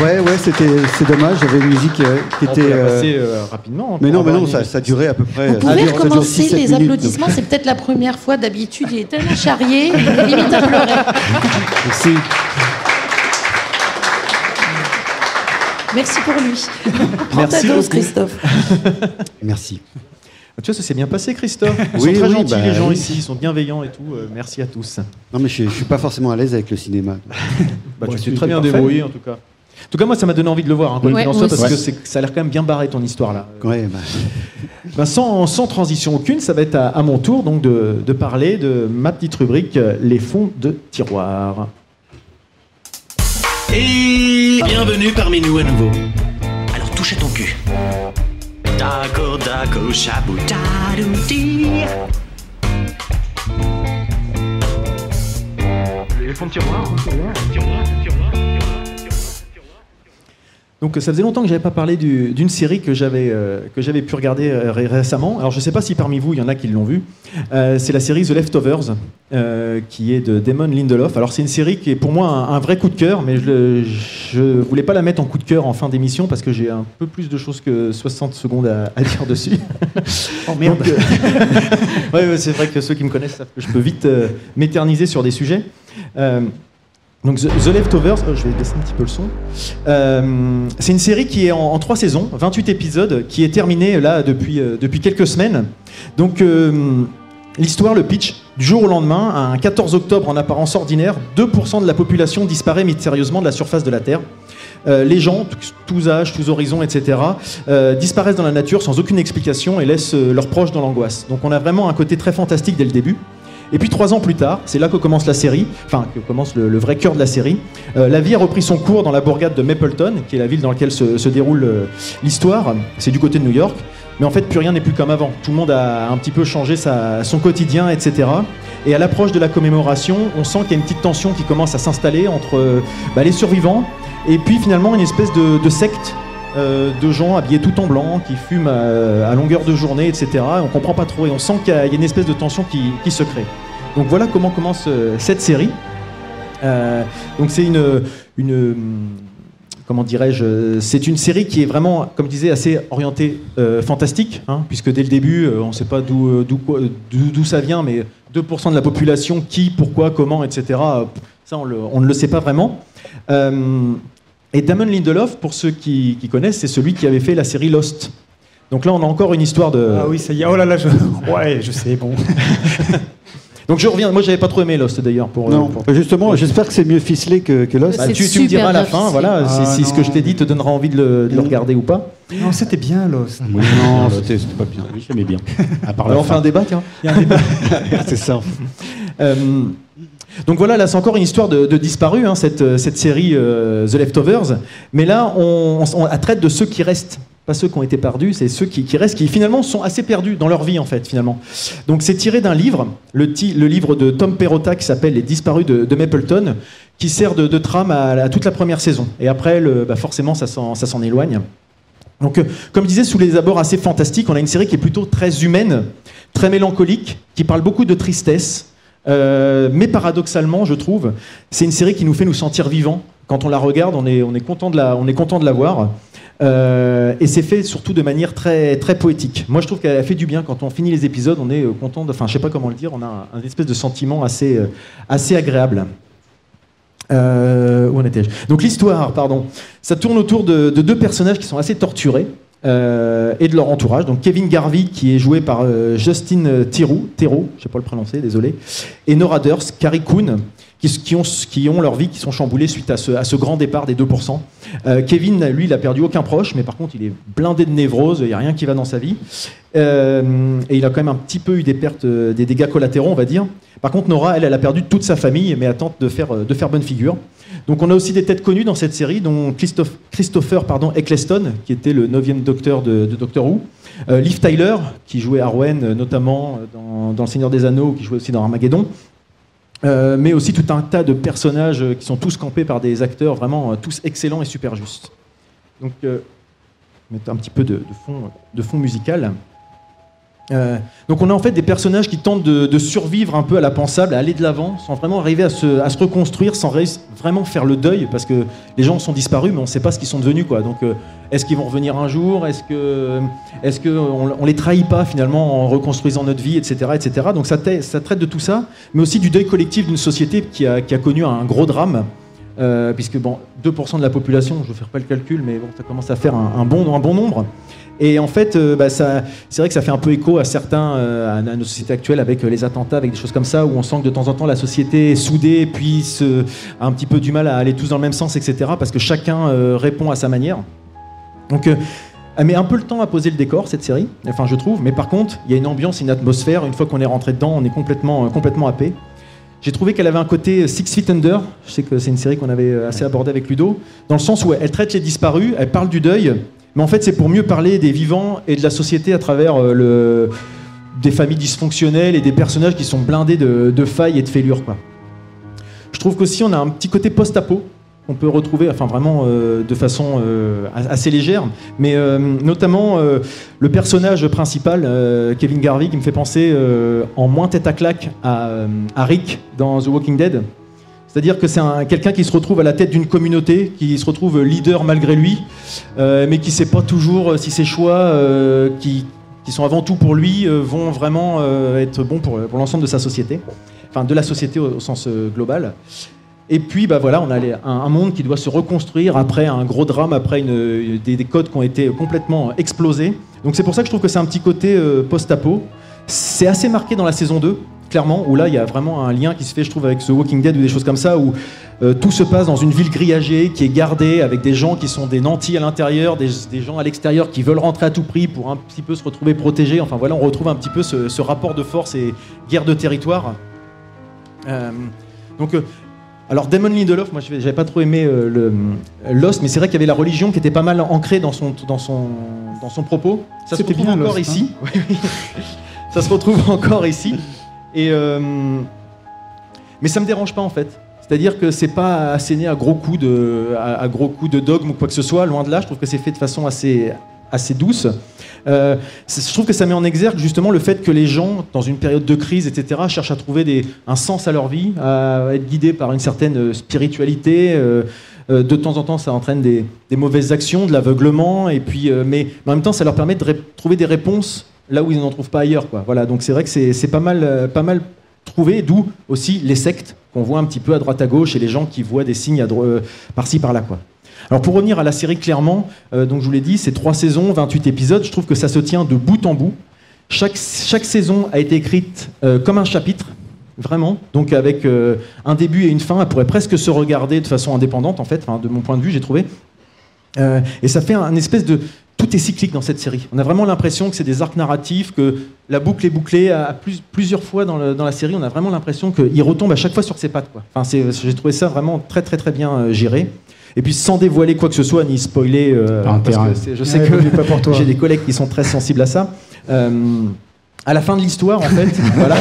Ouais, c'est dommage, j'avais une musique qui était... On peut la passer rapidement. Mais non, ça durait à peu près... Vous pouvez recommencer les applaudissements, c'est peut-être la première fois, d'habitude il est tellement charrié, il est limite à pleurer. Merci. Merci pour lui. Prends ta dose, Christophe. Merci. Tu vois, ça s'est bien passé, Christophe. Ils sont très gentils, les gens ici, ils sont bienveillants et tout. Merci à tous. Non, mais je suis pas forcément à l'aise avec le cinéma. Tu t'es très bien débrouillé, en tout cas. En tout cas, moi, ça m'a donné envie de le voir, hein, parce que ça a l'air quand même bien barré, ton histoire, là. Sans transition aucune, ça va être à mon tour donc, de parler de ma petite rubrique Les fonds de tiroir. Et bienvenue parmi nous à nouveau. Alors touche à ton cul. Dago, dago, chabou, dadouti. Les fonds de tiroir. Donc ça faisait longtemps que j'avais pas parlé d'une série que j'avais pu regarder récemment. Alors je sais pas si parmi vous il y en a qui l'ont vu. C'est la série The Leftovers, qui est de Damon Lindelof. Alors c'est une série qui est pour moi un vrai coup de cœur, mais je voulais pas la mettre en coup de cœur en fin d'émission parce que j'ai un peu plus de choses que 60 secondes à dire dessus. Oh merde. Ouais, c'est vrai que ceux qui me connaissent savent que je peux vite m'éterniser sur des sujets. Donc The Leftovers, je vais baisser un petit peu le son. C'est une série qui est en 3 saisons, 28 épisodes, qui est terminée là depuis quelques semaines. Donc l'histoire, le pitch, du jour au lendemain, un 14 octobre en apparence ordinaire, 2% de la population disparaît mystérieusement de la surface de la Terre. Les gens, tous âges, tous horizons, etc., disparaissent dans la nature sans aucune explication et laissent leurs proches dans l'angoisse. Donc on a vraiment un côté très fantastique dès le début. Et puis 3 ans plus tard, c'est là que commence la série, enfin que commence le vrai cœur de la série. La vie a repris son cours dans la bourgade de Mapleton, qui est la ville dans laquelle se déroule l'histoire. C'est du côté de New York. Mais en fait, plus rien n'est plus comme avant. Tout le monde a un petit peu changé son quotidien, etc. Et à l'approche de la commémoration, on sent qu'il y a une petite tension qui commence à s'installer entre les survivants et puis finalement une espèce de secte de gens habillés tout en blanc, qui fument à longueur de journée, etc. On comprend pas trop et on sent qu'il y a une espèce de tension qui se crée. Donc voilà comment commence cette série. Donc c'est une comment dirais-je, c'est une série qui est vraiment, comme je disais, assez orientée fantastique, hein, puisque dès le début, on ne sait pas d'où ça vient, mais 2% de la population, qui, pourquoi, comment, etc., ça on ne le sait pas vraiment. Et Damon Lindelof, pour ceux qui connaissent, c'est celui qui avait fait la série Lost. Donc là, on a encore une histoire de... Ah oui, ça y est, oh là là, ouais, je sais, bon... Donc je reviens, moi j'avais pas trop aimé Lost d'ailleurs. Justement, j'espère que c'est mieux ficelé que Lost. Tu me diras à la fin, voilà, si ce que je t'ai dit te donnera envie de le regarder ou pas. Non, c'était bien Lost. Oui, non, c'était pas bien, oui, j'aimais bien. Alors on fait un débat, tiens. Il y a un débat. C'est ça. Donc voilà, là c'est encore une histoire de disparu, hein, cette série The Leftovers. Mais là, on traite de ceux qui restent. Pas ceux qui ont été perdus, c'est ceux qui restent, qui finalement sont assez perdus dans leur vie en fait finalement. Donc c'est tiré d'un livre, le livre de Tom Perrotta qui s'appelle Les Disparus de Mapleton, qui sert de trame à toute la première saison. Et après, forcément, ça s'en éloigne. Donc comme je disais, sous les abords assez fantastiques, on a une série qui est plutôt très humaine, très mélancolique, qui parle beaucoup de tristesse, mais paradoxalement, je trouve, c'est une série qui nous fait nous sentir vivants. Quand on la regarde, on est content de la voir. Et c'est fait surtout de manière très, très poétique. Moi, je trouve qu'elle a fait du bien. Quand on finit les épisodes, on est content. Enfin, je sais pas comment le dire. On a un espèce de sentiment assez agréable. Où en étais-je ? Donc l'histoire, ça tourne autour de 2 personnages qui sont assez torturés et de leur entourage. Donc Kevin Garvey, qui est joué par Justin Theroux, je sais pas le prononcer, désolé, et Nora Durst, Carrie Coon, qui ont leur vie qui sont chamboulées suite à ce grand départ des 2%. Kevin, lui, il a perdu aucun proche, mais par contre, il est blindé de névrose, il n'y a rien qui va dans sa vie. Et il a quand même un petit peu eu des pertes, des dégâts collatéraux, on va dire. Par contre, Nora, elle a perdu toute sa famille, mais elle tente de faire bonne figure. Donc on a aussi des têtes connues dans cette série, dont Christopher Eccleston, qui était le 9e docteur de Doctor Who. Liv Tyler, qui jouait Arwen, notamment dans Le Seigneur des Anneaux, qui jouait aussi dans Armageddon. Mais aussi tout un tas de personnages qui sont tous campés par des acteurs vraiment tous excellents et super justes. Donc, mettre un petit peu de fond musical. Donc on a en fait des personnages qui tentent de survivre un peu à la pensable, à aller de l'avant, sans vraiment arriver à se reconstruire, sans vraiment faire le deuil, parce que les gens sont disparus, mais on ne sait pas ce qu'ils sont devenus, quoi. Donc est-ce qu'ils vont revenir un jour ? Est-ce qu'on les trahit pas finalement en reconstruisant notre vie, etc., etc. Donc ça traite de tout ça, mais aussi du deuil collectif d'une société qui a connu un gros drame. Puisque 2% de la population, je ne vais faire pas le calcul, mais bon, ça commence à faire un bon nombre. Et en fait, c'est vrai que ça fait un peu écho à à nos sociétés actuelles avec les attentats, avec des choses comme ça, où on sent que de temps en temps la société est soudée, puis a un petit peu du mal à aller tous dans le même sens, etc., parce que chacun répond à sa manière. Donc, elle met un peu le temps à poser le décor, cette série, enfin je trouve, mais par contre, il y a une ambiance, une atmosphère, une fois qu'on est rentré dedans, on est complètement happé. J'ai trouvé qu'elle avait un côté Six Feet Under, je sais que c'est une série qu'on avait assez abordée avec Ludo, dans le sens où elle traite les disparus, elle parle du deuil, mais en fait c'est pour mieux parler des vivants et de la société à travers des familles dysfonctionnelles et des personnages qui sont blindés de failles et de fêlures, quoi. Je trouve qu'aussi on a un petit côté post-apo qu'on peut retrouver, enfin vraiment de façon assez légère, mais notamment le personnage principal, Kevin Garvey, qui me fait penser en moins tête à claque à Rick dans The Walking Dead. C'est-à-dire que c'est quelqu'un qui se retrouve à la tête d'une communauté, qui se retrouve leader malgré lui, mais qui ne sait pas toujours si ses choix, qui sont avant tout pour lui, vont vraiment être bons pour l'ensemble de sa société, enfin de la société au sens global. Et puis voilà, on a un monde qui doit se reconstruire après un gros drame, après des codes qui ont été complètement explosés. Donc c'est pour ça que je trouve que c'est un petit côté post-apo. C'est assez marqué dans la saison 2, clairement, où là il y a vraiment un lien qui se fait, je trouve, avec The Walking Dead ou des choses comme ça, où tout se passe dans une ville grillagée qui est gardée, avec des gens qui sont des nantis à l'intérieur, des gens à l'extérieur qui veulent rentrer à tout prix pour un petit peu se retrouver protégés. Enfin voilà, on retrouve un petit peu ce rapport de force et guerre de territoire Alors Damon Lindelof, moi j'avais pas trop aimé Lost, mais c'est vrai qu'il y avait la religion qui était pas mal ancrée dans son propos. Ça se retrouve encore Lost, ici. Hein. Ça se retrouve encore ici. Mais ça me dérange pas en fait. C'est-à-dire que c'est pas asséné à gros coups de dogme ou quoi que ce soit. Loin de là, je trouve que c'est fait de façon assez douce. Je trouve que ça met en exergue justement le fait que les gens, dans une période de crise, etc., cherchent à trouver un sens à leur vie, à être guidés par une certaine spiritualité. De temps en temps, ça entraîne des mauvaises actions, de l'aveuglement, et puis, mais en même temps, ça leur permet de trouver des réponses là où ils n'en trouvent pas ailleurs, quoi. Voilà, donc c'est vrai que c'est pas mal trouvé, d'où aussi les sectes qu'on voit un petit peu à droite à gauche et les gens qui voient des signes par-ci par-là, quoi. Alors pour revenir à la série clairement, donc je vous l'ai dit, c'est 3 saisons, 28 épisodes, je trouve que ça se tient de bout en bout. Chaque saison a été écrite comme un chapitre, vraiment, donc avec un début et une fin, elle pourrait presque se regarder de façon indépendante en fait, enfin, de mon point de vue j'ai trouvé. Et ça fait un espèce de... Tout est cyclique dans cette série. On a vraiment l'impression que c'est des arcs narratifs, que la boucle est bouclée plusieurs fois dans la série. On a vraiment l'impression qu'il retombe à chaque fois sur ses pattes, quoi. Enfin, j'ai trouvé ça vraiment très très très bien géré. Et puis sans dévoiler quoi que ce soit, ni spoiler, parce que je sais que j'ai des collègues qui sont très sensibles à ça. À la fin de l'histoire, en fait, voilà,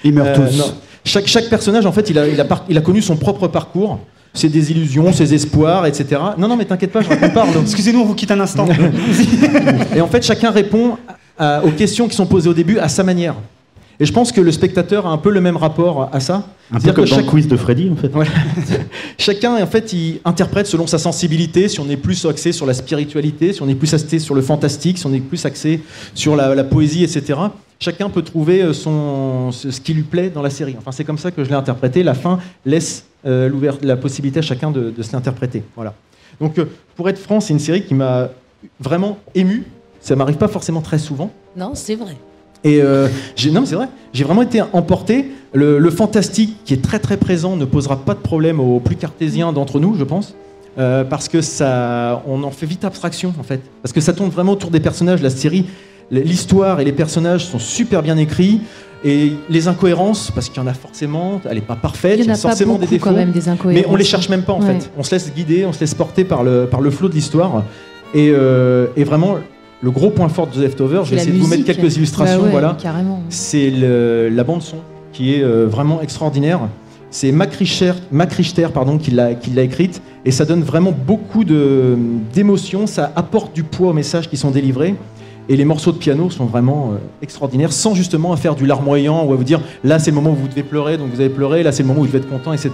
ils meurent tous. Chaque personnage, en fait, il a connu son propre parcours. Ses désillusions, ses espoirs, etc. Non, mais t'inquiète pas, je raconte pas. Excusez-nous, on vous quitte un instant. Et en fait, chacun répond aux questions qui sont posées au début à sa manière. Et je pense que le spectateur a un peu le même rapport à ça. Un peu comme dans le quiz de Freddy, en fait. Voilà. Chacun, en fait, il interprète selon sa sensibilité, si on est plus axé sur la spiritualité, si on est plus axé sur le fantastique, si on est plus axé sur la poésie, etc. Chacun peut trouver ce qui lui plaît dans la série. Enfin, c'est comme ça que je l'ai interprété. La fin laisse la possibilité à chacun de se l'interpréter. Voilà. Donc, pour être franc, c'est une série qui m'a vraiment ému. Ça m'arrive pas forcément très souvent. Non, c'est vrai. Et non, mais c'est vrai. J'ai vraiment été emporté. Le fantastique qui est très très présent ne posera pas de problème aux plus cartésiens d'entre nous, je pense, parce que on en fait vite abstraction en fait, parce que ça tourne vraiment autour des personnages. La série, l'histoire et les personnages sont super bien écrits. Et les incohérences, parce qu'il y en a forcément, elle n'est pas parfaite, il y a forcément des défauts, quand même, des incohérences. Mais on les cherche même pas en fait. On se laisse guider, on se laisse porter par le flot de l'histoire. Et vraiment, le gros point fort de The Leftovers, je vais essayer de vous mettre quelques illustrations. Voilà. C'est la bande son qui est vraiment extraordinaire. C'est Mac Richter qui l'a écrite, et ça donne vraiment beaucoup d'émotions. Ça apporte du poids aux messages qui sont délivrés. Et les morceaux de piano sont vraiment extraordinaires, sans justement faire du larmoyant ou à vous dire là c'est le moment où vous devez pleurer, donc vous allez pleurer, là c'est le moment où vous devez être content, etc.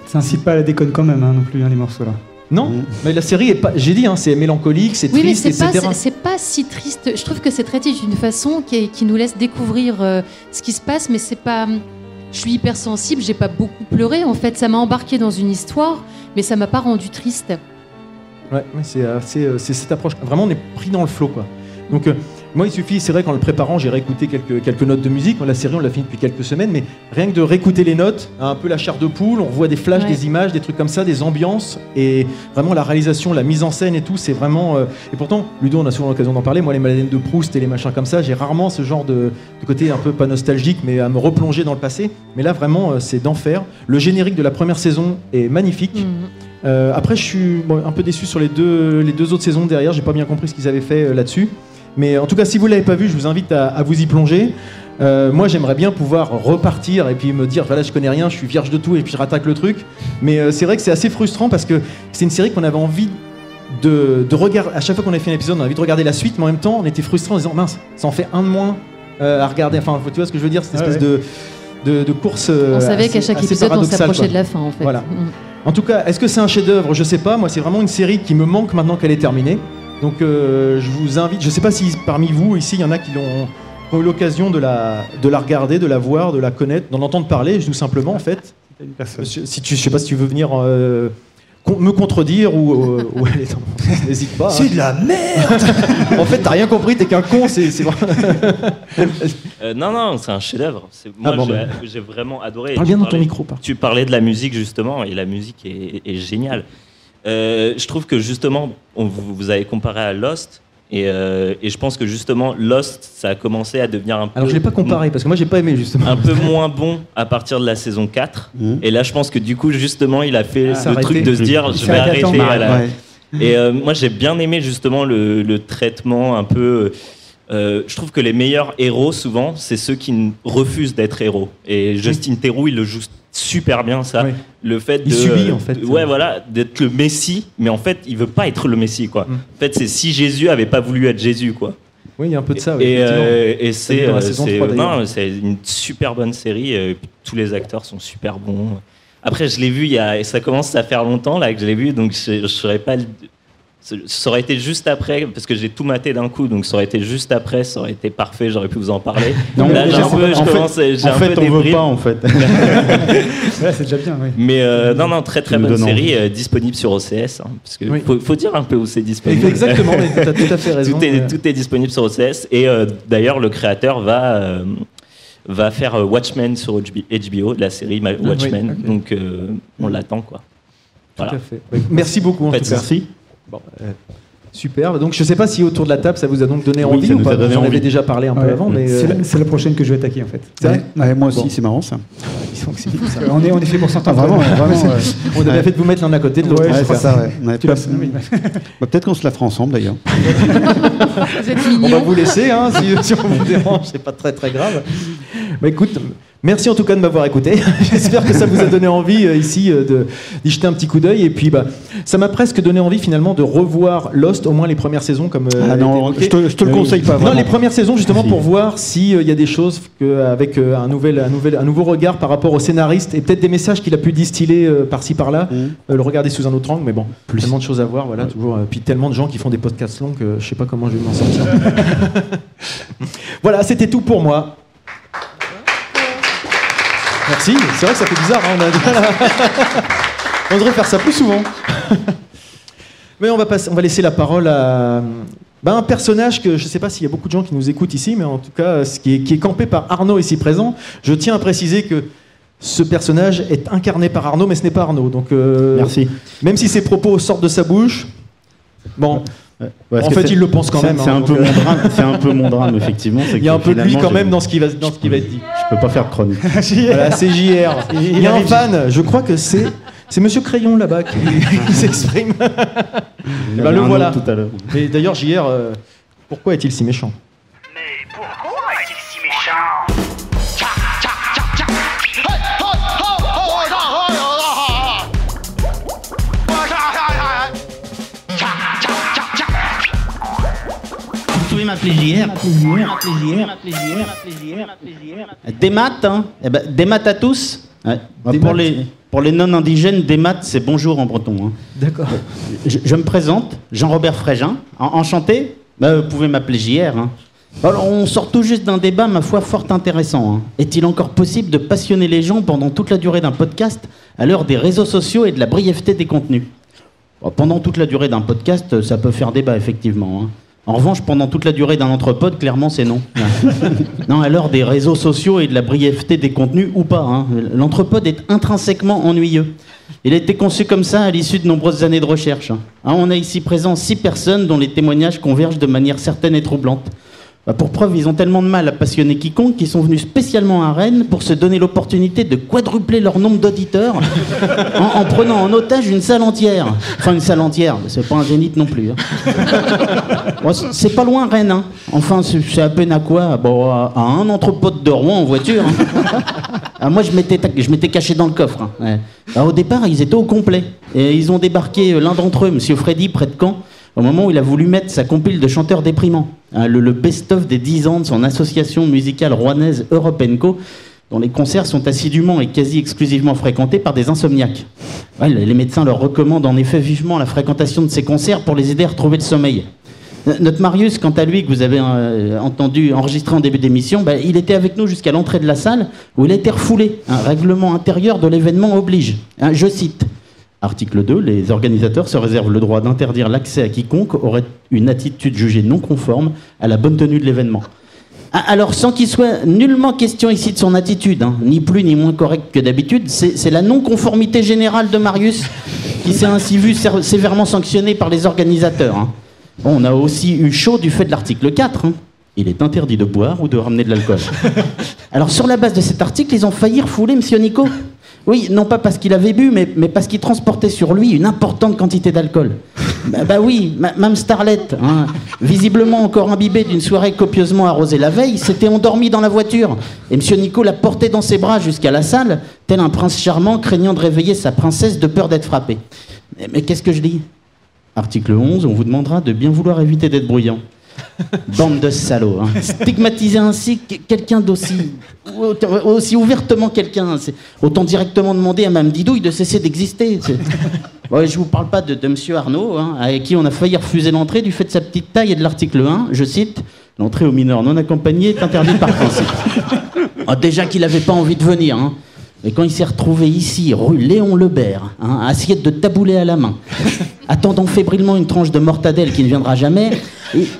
Ça incite pas à la déconne quand même, hein, non plus, hein, les morceaux là. Non, mais la série est pas, j'ai dit, hein, c'est mélancolique, c'est triste, etc. C'est pas si triste. Je trouve que c'est traité d'une façon qui nous laisse découvrir ce qui se passe, mais c'est pas. Je suis hypersensible, j'ai pas beaucoup pleuré en fait. Ça m'a embarqué dans une histoire, mais ça m'a pas rendu triste. Ouais, mais c'est cette approche. Vraiment, on est pris dans le flow, quoi. Donc moi il suffit, c'est vrai qu'en le préparant j'ai réécouté quelques notes de musique. La série on l'a fini depuis quelques semaines, mais rien que de réécouter les notes, un peu la chair de poule, on revoit des flashs, des images, des trucs comme ça, des ambiances, et vraiment la réalisation, la mise en scène et tout, c'est vraiment... Et pourtant, Ludo, on a souvent l'occasion d'en parler, moi les Madeleines de Proust et les machins comme ça, j'ai rarement ce genre de côté un peu pas nostalgique, mais à me replonger dans le passé. Mais là vraiment c'est d'enfer. Le générique de la première saison est magnifique. Après je suis un peu déçu sur les deux autres saisons derrière, j'ai pas bien compris ce qu'ils avaient fait là-dessus. Mais en tout cas, si vous ne l'avez pas vu, je vous invite à vous y plonger. Moi, j'aimerais bien pouvoir repartir et puis me dire, voilà, je connais rien, je suis vierge de tout et puis je rattaque le truc. Mais c'est vrai que c'est assez frustrant parce que c'est une série qu'on avait envie de regarder. À chaque fois qu'on a fait un épisode, on a envie de regarder la suite, mais en même temps, on était frustrés en disant, mince, ça en fait un de moins à regarder. Enfin, tu vois ce que je veux dire, cette espèce de course. On savait qu'à chaque épisode, on s'approchait de la fin, en fait. Voilà. En tout cas, est-ce que c'est un chef-d'œuvre? Je sais pas. Moi, c'est vraiment une série qui me manque maintenant qu'elle est terminée. Donc je vous invite, je ne sais pas si parmi vous ici il y en a qui ont eu l'occasion de la regarder, de la voir, de la connaître, d'en entendre parler, tout simplement en fait. Je ne sais pas si tu veux venir me contredire ou n'hésite pas. C'est de la merde. En fait, t'as rien compris, t'es qu'un con. Non, c'est un chef-d'œuvre. J'ai vraiment adoré. Parle bien dans ton micro. Tu parlais de la musique justement, et la musique est géniale. Je trouve que justement, vous avez comparé à Lost, Et je pense que justement Lost, ça a commencé à devenir un peu... Alors je l'ai pas comparé parce que moi j'ai pas aimé justement. Un peu moins bon à partir de la saison 4. Et là je pense que du coup justement il a fait le truc de se dire je vais arrêter à la... Et moi j'ai bien aimé justement le traitement un peu... je trouve que les meilleurs héros souvent c'est ceux qui refusent d'être héros. Et Justin Theroux il le joue super bien ça. Oui. Le fait il subit en fait. Ouais voilà, d'être le Messie, mais en fait il veut pas être le Messie quoi. En fait c'est si Jésus avait pas voulu être Jésus quoi. Oui il y a un peu de ça. Oui, et c'est une super bonne série. Tous les acteurs sont super bons. Après je l'ai vu ça commence à faire longtemps là que je l'ai vu donc je saurais pas. Ça aurait été juste après, parce que j'ai tout maté d'un coup, donc ça aurait été juste après, ça aurait été parfait, j'aurais pu vous en parler. Non, là, en fait, on veut pas, en fait. Ouais, c'est déjà bien, oui. Mais non, très bonne série, disponible sur OCS, hein, parce que faut dire un peu où c'est disponible. Exactement, tu as tout à fait raison. Tout est disponible sur OCS, et d'ailleurs, le créateur va faire Watchmen sur HBO, la série Watchmen, okay. Donc on l'attend, quoi. Voilà. Tout à fait. Merci beaucoup, en tout cas. Merci. Bon, super. Donc je ne sais pas si autour de la table ça vous a donc donné envie ou pas. Vous en avez déjà parlé un peu avant, mais c'est la prochaine que je vais attaquer en fait. Moi aussi, c'est marrant ça. On est fait pour s'entendre. Vraiment. On a bien fait de vous mettre l'un à côté de l'autre. Ouais, c'est ça. Peut-être qu'on se la fera ensemble d'ailleurs. On va vous laisser, hein, si on vous dérange, c'est pas très grave. Bah écoute. Merci en tout cas de m'avoir écouté. J'espère que ça vous a donné envie ici d'y jeter un petit coup d'œil. Et puis ça m'a presque donné envie finalement de revoir Lost, au moins les premières saisons comme. Non, je te le conseille pas. Vraiment. Non, les premières saisons justement pour voir s'il y a des choses avec un nouveau regard par rapport au scénariste et peut-être des messages qu'il a pu distiller par-ci par-là. Le regarder sous un autre angle, mais bon, tellement de choses à voir, voilà, toujours. Puis tellement de gens qui font des podcasts longs que je sais pas comment je vais m'en sortir. Voilà, c'était tout pour moi. Merci, c'est vrai que ça fait bizarre, hein, on devrait faire ça plus souvent. Mais on va laisser la parole à un personnage que je ne sais pas s'il y a beaucoup de gens qui nous écoutent ici, mais en tout cas qui est campé par Arnaud ici présent. Je tiens à préciser que ce personnage est incarné par Arnaud, mais ce n'est pas Arnaud. Donc, merci. Même si ses propos sortent de sa bouche, bon... en fait, il le pense quand même. C'est un peu mon drame, effectivement. Il y a un peu de lui quand même dans ce qui va être dit. Je peux pas faire de chronique. Voilà, c'est JR. Il y a un fan, je crois que c'est Monsieur Crayon là-bas qui s'exprime. Le voilà. Tout à l'heure. Et d'ailleurs, JR, pourquoi est-il si méchant? Mais pourquoi est-il si méchant? Vous pouvez m'appeler JR. Des maths, hein. Des maths à tous. Ouais. Pour les non-indigènes, des maths, c'est bonjour en breton. Hein. D'accord. Je me présente, Jean-Robert Frégin. Enchanté. Vous pouvez m'appeler JR. Hein. Alors, on sort tout juste d'un débat, ma foi, fort intéressant. Hein. Est-il encore possible de passionner les gens pendant toute la durée d'un podcast à l'heure des réseaux sociaux et de la brièveté des contenus? Pendant toute la durée d'un podcast, ça peut faire débat, effectivement. Hein. En revanche, pendant toute la durée d'un entrepode, clairement, c'est non. Non, à l'heure des réseaux sociaux et de la brièveté des contenus, ou pas. Hein. L'entrepode est intrinsèquement ennuyeux. Il a été conçu comme ça à l'issue de nombreuses années de recherche. Hein. On a ici présent 6 personnes dont les témoignages convergent de manière certaine et troublante. Pour preuve, ils ont tellement de mal à passionner quiconque qu'ils sont venus spécialement à Rennes pour se donner l'opportunité de quadrupler leur nombre d'auditeurs en prenant en otage une salle entière. Enfin, une salle entière, c'est pas un zénith non plus. Hein. Bon, c'est pas loin Rennes. Hein. Enfin, c'est à peine à quoi? Bon, à un entrepôt de Rouen en voiture. Hein. Moi, je m'étais caché dans le coffre. Hein. Ouais. Alors, au départ, ils étaient au complet. Et ils ont débarqué, l'un d'entre eux, Monsieur Freddy, près de Caen, au moment où il a voulu mettre sa compile de chanteurs déprimants, hein, le best-of des 10 ans de son association musicale rouennaise Europe & Co, dont les concerts sont assidûment et quasi exclusivement fréquentés par des insomniaques. Ouais, les médecins leur recommandent en effet vivement la fréquentation de ces concerts pour les aider à retrouver le sommeil. Notre Marius, quant à lui, que vous avez entendu enregistrer en début d'émission, il était avec nous jusqu'à l'entrée de la salle où il a été refoulé. Un règlement intérieur de l'événement oblige. Hein, je cite. Article 2, les organisateurs se réservent le droit d'interdire l'accès à quiconque aurait une attitude jugée non conforme à la bonne tenue de l'événement. Alors, sans qu'il soit nullement question ici de son attitude, hein, ni plus ni moins correcte que d'habitude, c'est la non-conformité générale de Marius qui s'est ainsi vu sévèrement sanctionnée par les organisateurs. Hein. Bon, on a aussi eu chaud du fait de l'article 4. Hein. Il est interdit de boire ou de ramener de l'alcool. Alors, sur la base de cet article, ils ont failli refouler Monsieur Nico. Oui, non pas parce qu'il avait bu, mais parce qu'il transportait sur lui une importante quantité d'alcool. Bah oui, Mme Starlet, hein, visiblement encore imbibée d'une soirée copieusement arrosée la veille, s'était endormie dans la voiture. Et Monsieur Nico l'a porté dans ses bras jusqu'à la salle, tel un prince charmant craignant de réveiller sa princesse de peur d'être frappé. Mais qu'est-ce que je dis ? Article 11, on vous demandera de bien vouloir éviter d'être bruyant. Bande de salauds. Hein. Stigmatiser ainsi quelqu'un aussi ouvertement quelqu'un, c'est autant directement demander à Mme Didouille de cesser d'exister. Ouais, je vous parle pas de Monsieur Arnaud, hein, avec qui on a failli refuser l'entrée du fait de sa petite taille et de l'article 1, je cite, l'entrée aux mineurs non accompagnés est interdite par principe. Ah, déjà qu'il n'avait pas envie de venir, hein. Et quand il s'est retrouvé ici, rue Léon Lebert, hein, assiette de taboulé à la main, attendant fébrilement une tranche de mortadelle qui ne viendra jamais,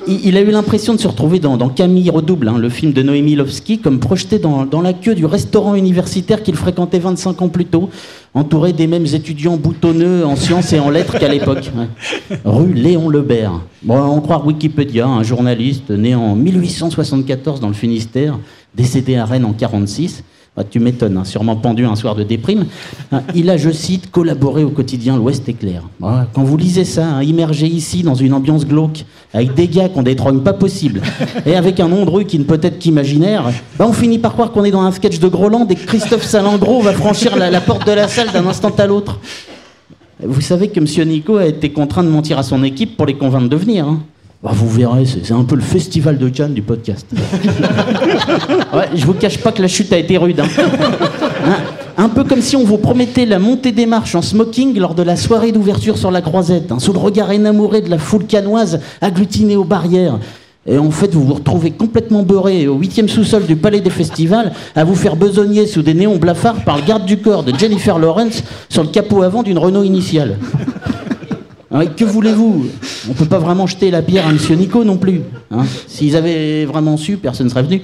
il a eu l'impression de se retrouver dans Camille Redouble, hein, le film de Noémie Lovski, comme projeté dans la queue du restaurant universitaire qu'il fréquentait 25 ans plus tôt, entouré des mêmes étudiants boutonneux en sciences et en lettres qu'à l'époque. Ouais. Rue Léon Lebert. Bon, on croit Wikipédia, un journaliste né en 1874 dans le Finistère, décédé à Rennes en 1946. Ah, tu m'étonnes, hein, sûrement pendu un soir de déprime. Il a, je cite, collaboré au quotidien L'Ouest éclair. Voilà. Quand vous lisez ça, hein, immergé ici dans une ambiance glauque, avec des gars qu'on détrogne pas possible, et avec un nom de rue qui ne peut être qu'imaginaire, bah on finit par croire qu'on est dans un sketch de Groland et que Christophe Salengro va franchir la porte de la salle d'un instant à l'autre. Vous savez que Monsieur Nico a été contraint de mentir à son équipe pour les convaincre de venir. Hein. Bah vous verrez, c'est un peu le festival de Cannes du podcast. Ouais, je vous cache pas que la chute a été rude. Hein. Un peu comme si on vous promettait la montée des marches en smoking lors de la soirée d'ouverture sur la Croisette, hein, sous le regard énamouré de la foule cannoise agglutinée aux barrières. Et en fait, vous vous retrouvez complètement beurré au 8e sous-sol du Palais des Festivals à vous faire besogner sous des néons blafards par le garde du corps de Jennifer Lawrence sur le capot avant d'une Renault initiale. Ouais, que voulez-vous ? On peut pas vraiment jeter la pierre à Monsieur Nico non plus. Hein. S'ils avaient vraiment su, personne ne serait venu.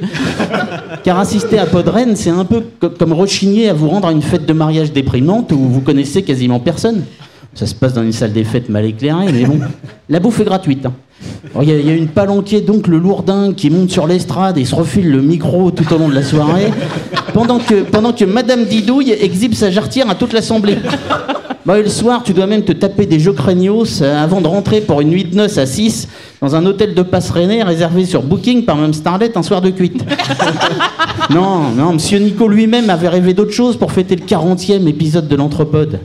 Car assister à Podren, c'est un peu comme rechigner à vous rendre à une fête de mariage déprimante où vous connaissez quasiment personne. Ça se passe dans une salle des fêtes mal éclairée, mais bon. La bouffe est gratuite. Hein. Il y a une palanquée, donc le lourdin, qui monte sur l'estrade et se refile le micro tout au long de la soirée, pendant que Madame Didouille exhibe sa jarretière à toute l'assemblée. Bah, et le soir, tu dois même te taper des jeux craignos avant de rentrer pour une nuit de noces à 6 dans un hôtel de passe rennais réservé sur Booking par Mme Starlet un soir de cuite. Non, Monsieur Nico lui-même avait rêvé d'autre chose pour fêter le 40e épisode de l'Anthropode.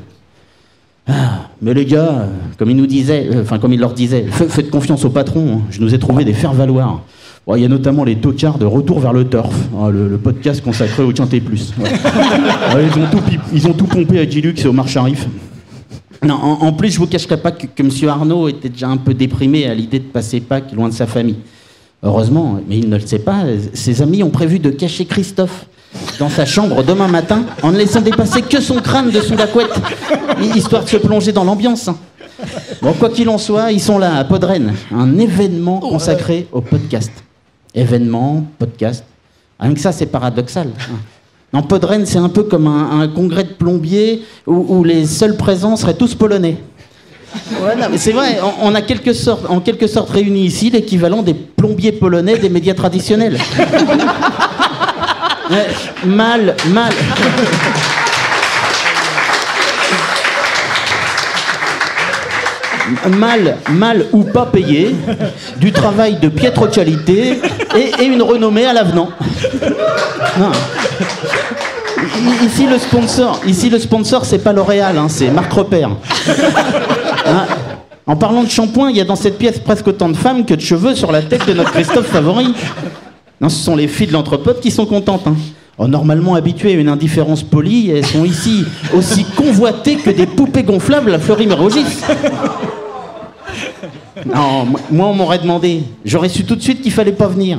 Ah, mais les gars, comme il nous disait, comme il leur disait, faites confiance au patron, hein, je nous ai trouvé des faire-valoir. Il y a notamment les tocards de Retour vers le Turf, hein, le podcast consacré au Quintet Plus. Ouais. Ils ont tout pompé à Gilux et au Marcharif. Non, en plus, je vous cacherai pas que M. Arnaud était déjà un peu déprimé à l'idée de passer Pâques loin de sa famille. Heureusement, mais il ne le sait pas, ses amis ont prévu de cacher Christophe dans sa chambre demain matin en ne laissant dépasser que son crâne de sous la couette, histoire de se plonger dans l'ambiance. Bon, quoi qu'il en soit, ils sont là à Podren, un événement consacré au podcast. Événement, podcast. Rien que ça, c'est paradoxal. En Podren, c'est un peu comme un congrès de plombiers où les seuls présents seraient tous polonais. Ouais, non, mais c'est vrai, on a en quelque sorte réuni ici l'équivalent des plombiers polonais des médias traditionnels. Mal. Mal ou pas payé, du travail de piètre qualité et une renommée à l'avenant. Non. Ici le sponsor c'est pas L'Oréal, hein, c'est Marc Repère. Hein, en parlant de shampoing, il y a dans cette pièce presque autant de femmes que de cheveux sur la tête de notre Christophe favori. Non, ce sont les filles de l'Anthropode qui sont contentes. Hein. Oh, normalement habituées à une indifférence polie, elles sont ici aussi convoitées que des poupées gonflables à Fleury-Mérogis. Non, moi on m'aurait demandé. J'aurais su tout de suite qu'il fallait pas venir.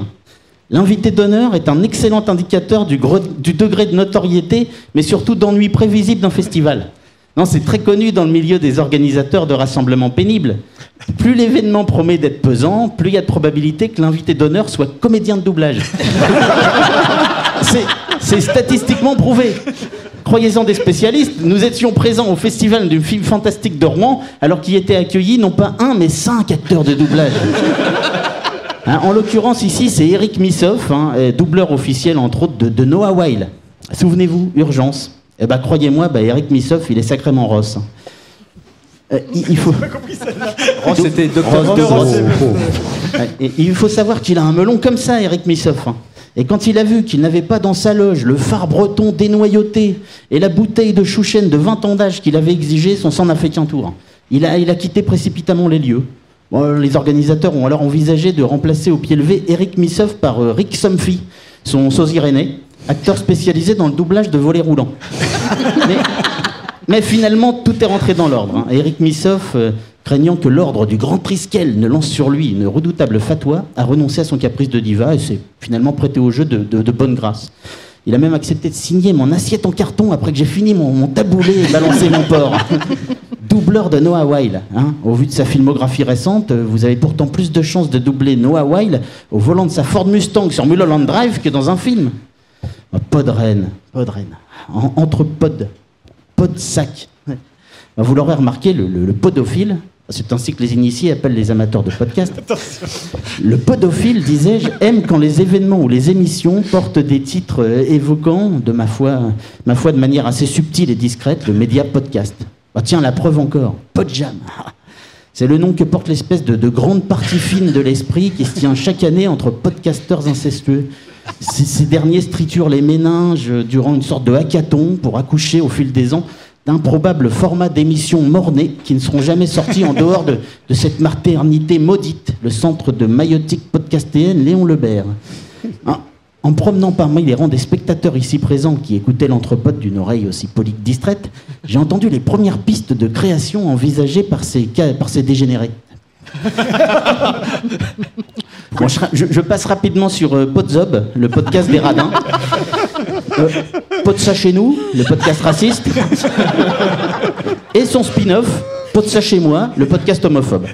L'invité d'honneur est un excellent indicateur du degré de notoriété, mais surtout d'ennui prévisible d'un festival. Non, c'est très connu dans le milieu des organisateurs de rassemblements pénibles. Plus l'événement promet d'être pesant, plus il y a de probabilité que l'invité d'honneur soit comédien de doublage. C'est statistiquement prouvé. Croyez-en des spécialistes, nous étions présents au festival du film fantastique de Rouen, alors qu'il était accueilli non pas 1, mais 5 acteurs de doublage. En l'occurrence, ici, c'est Eric Missoff, doubleur officiel, entre autres, de Noah Weil. Souvenez-vous, Urgence. Eh ben, croyez-moi, Eric Missoff, il est sacrément Ross. Il faut... Ross, c'était Dr. Ross. Il faut savoir qu'il a un melon comme ça, Eric Missoff. Et quand il a vu qu'il n'avait pas dans sa loge le phare breton dénoyauté et la bouteille de chouchen de 20 ans d'âge qu'il avait exigé, son sang n'a fait qu'un tour. Il a quitté précipitamment les lieux. Bon, les organisateurs ont alors envisagé de remplacer au pied levé Eric Missoff par Rick Somfy, son sosie René, acteur spécialisé dans le doublage de volets roulants. Mais finalement, tout est rentré dans l'ordre. Eric Missoff, craignant que l'ordre du Grand Triskel ne lance sur lui une redoutable fatwa, a renoncé à son caprice de diva et s'est finalement prêté au jeu de bonne grâce. Il a même accepté de signer mon assiette en carton après que j'ai fini mon taboulé et balancé mon porc. Doubleur de Noah Weil. Au vu de sa filmographie récente, vous avez pourtant plus de chances de doubler Noah Weil au volant de sa Ford Mustang sur Mulholland Drive que dans un film. Podren. Entre pod sac. Vous l'aurez remarqué, le podophile, c'est ainsi que les initiés appellent les amateurs de podcast. Le podophile, disais-je, aime quand les événements ou les émissions portent des titres évoquant, de ma foi de manière assez subtile et discrète, le média podcast. Tiens, la preuve encore, Podjam. C'est le nom que porte l'espèce de grande partie fine de l'esprit qui se tient chaque année entre podcasteurs incestueux. Ces derniers triturent les méninges durant une sorte de hackathon pour accoucher au fil des ans d'improbables formats d'émissions mornées qui ne seront jamais sortis en dehors de cette maternité maudite, le centre de maïotique podcastéenne Léon Lebert. En promenant parmi les rangs des spectateurs ici présents qui écoutaient l'entrepote d'une oreille aussi polie que distraite, j'ai entendu les premières pistes de création envisagées par ces dégénérés. Bon, je passe rapidement sur Podzob, le podcast des radins. Pod ça chez nous, le podcast raciste. Et son spin-off, Pod ça chez moi, le podcast homophobe.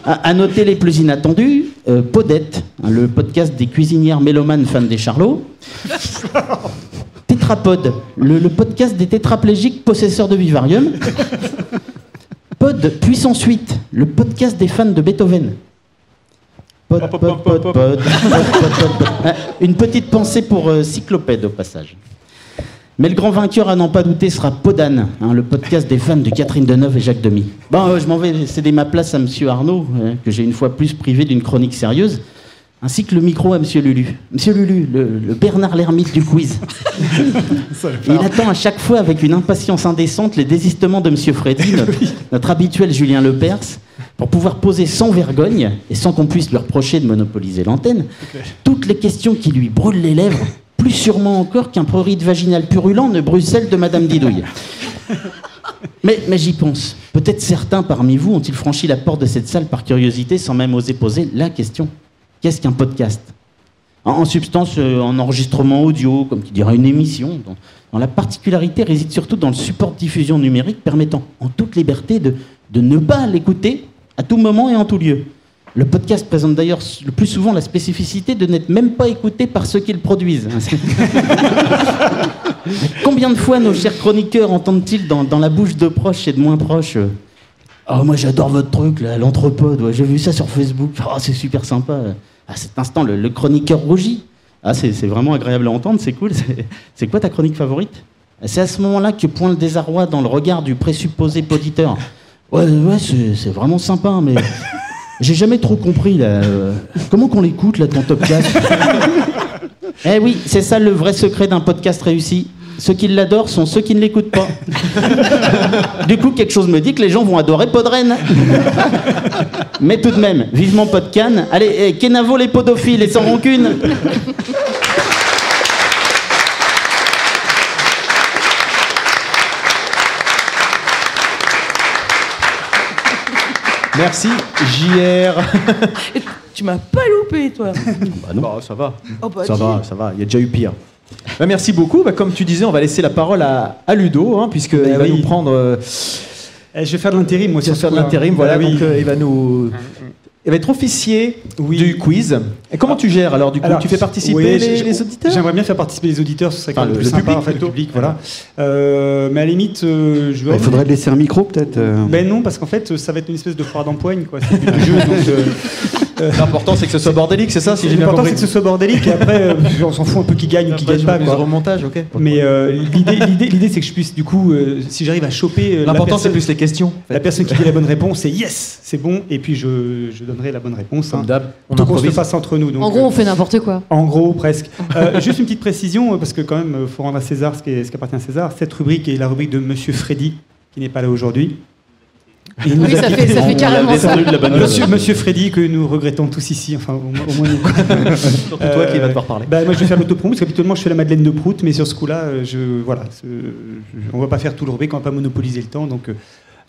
À noter les plus inattendus, Podette, le podcast des cuisinières mélomanes fans des charlots. Tétrapode, le podcast des tétraplégiques possesseurs de vivarium. Pod Puissance 8, le podcast des fans de Beethoven. Pod. Une petite pensée pour Cyclopède au passage. Mais le grand vainqueur, à n'en pas douter, sera Podane, le podcast des fans de Catherine Deneuve et Jacques Demy. Bon, je m'en vais céder ma place à Monsieur Arnaud, que j'ai une fois plus privé d'une chronique sérieuse, ainsi que le micro à Monsieur Lulu. Monsieur Lulu, le Bernard l'ermite du quiz. Il attend à chaque fois avec une impatience indécente les désistements de Monsieur Freddy, notre habituel Julien Lepers, pour pouvoir poser sans vergogne, et sans qu'on puisse lui reprocher de monopoliser l'antenne, toutes les questions qui lui brûlent les lèvres, plus sûrement encore qu'un prurite vaginal purulent ne brûle celle de Madame Didouille. Mais j'y pense. Peut-être certains parmi vous ont-ils franchi la porte de cette salle par curiosité sans même oser poser la question. Qu'est-ce qu'un podcast ? En substance, en enregistrement audio, comme tu dirais une émission, dont la particularité réside surtout dans le support de diffusion numérique permettant en toute liberté de ne pas l'écouter à tout moment et en tout lieu. Le podcast présente d'ailleurs le plus souvent la spécificité de n'être même pas écouté par ceux qui le produisent. Combien de fois nos chers chroniqueurs entendent-ils dans la bouche de proches et de moins proches oh, moi j'adore votre truc, là, l'entrepode, j'ai vu ça sur Facebook, c'est super sympa. À cet instant, le chroniqueur rougit. C'est vraiment agréable à entendre, c'est cool. C'est quoi ta chronique favorite ? C'est à ce moment-là que pointe le désarroi dans le regard du présupposé poditeur. Ouais, c'est vraiment sympa, mais j'ai jamais trop compris, là. Comment qu'on l'écoute, là, ton top 4 ? Eh oui, c'est ça le vrai secret d'un podcast réussi. Ceux qui l'adorent sont ceux qui ne l'écoutent pas. Du coup, quelque chose me dit que les gens vont adorer Podren. Mais tout de même, vivement Podcan. Allez, Kenavo les podophiles et sans rancune. Merci, JR. Tu m'as pas loupé, toi. Bah non, ça va. Oh bah ça va, il y a déjà eu pire. Bah, merci beaucoup. Bah, comme tu disais, on va laisser la parole à Ludo, puisqu'il va nous prendre... Je vais faire de l'intérim, moi. Tu vas faire de l'intérim, voilà. Donc, il va nous... va être officier du quiz. Et comment tu gères alors du coup? Tu fais participer les auditeurs? J'aimerais bien faire participer les auditeurs, ce serait quand même plus sympa, en fait, le public, voilà. Mais à la limite, il faudrait laisser un micro peut-être. Ben non, parce qu'en fait, ça va être une espèce de foire d'empoigne, quoi. C'est le but du jeu, donc. L'important c'est que ce soit bordélique, c'est ça, si j'ai bien compris. L'important c'est que ce soit bordélique et après on s'en fout un peu qui gagne ou qui gagne pas, quoi. Remontage, ok. Mais l'idée c'est que je puisse du coup, si j'arrive à choper. L'important c'est plus les questions. La personne qui dit la bonne réponse, c'est yes, c'est bon, et puis je donnerai la bonne réponse. Comme d'hab, on se fasse entre nous. Donc, en gros, on fait n'importe quoi. En gros, presque. Juste une petite précision, parce que quand même, faut rendre à César ce qui appartient à César. Cette rubrique est la rubrique de Monsieur Freddy, qui n'est pas là aujourd'hui. Oui, ça fait carrément ça. Monsieur Freddy, que nous regrettons tous ici, enfin au moins nous. Surtout toi qui va devoir parler. Moi je vais faire l'autopromo, parce qu'habituellement je fais la Madeleine de Prout, mais sur ce coup-là, on va pas faire tout le rubrique, on va pas monopoliser le temps, donc...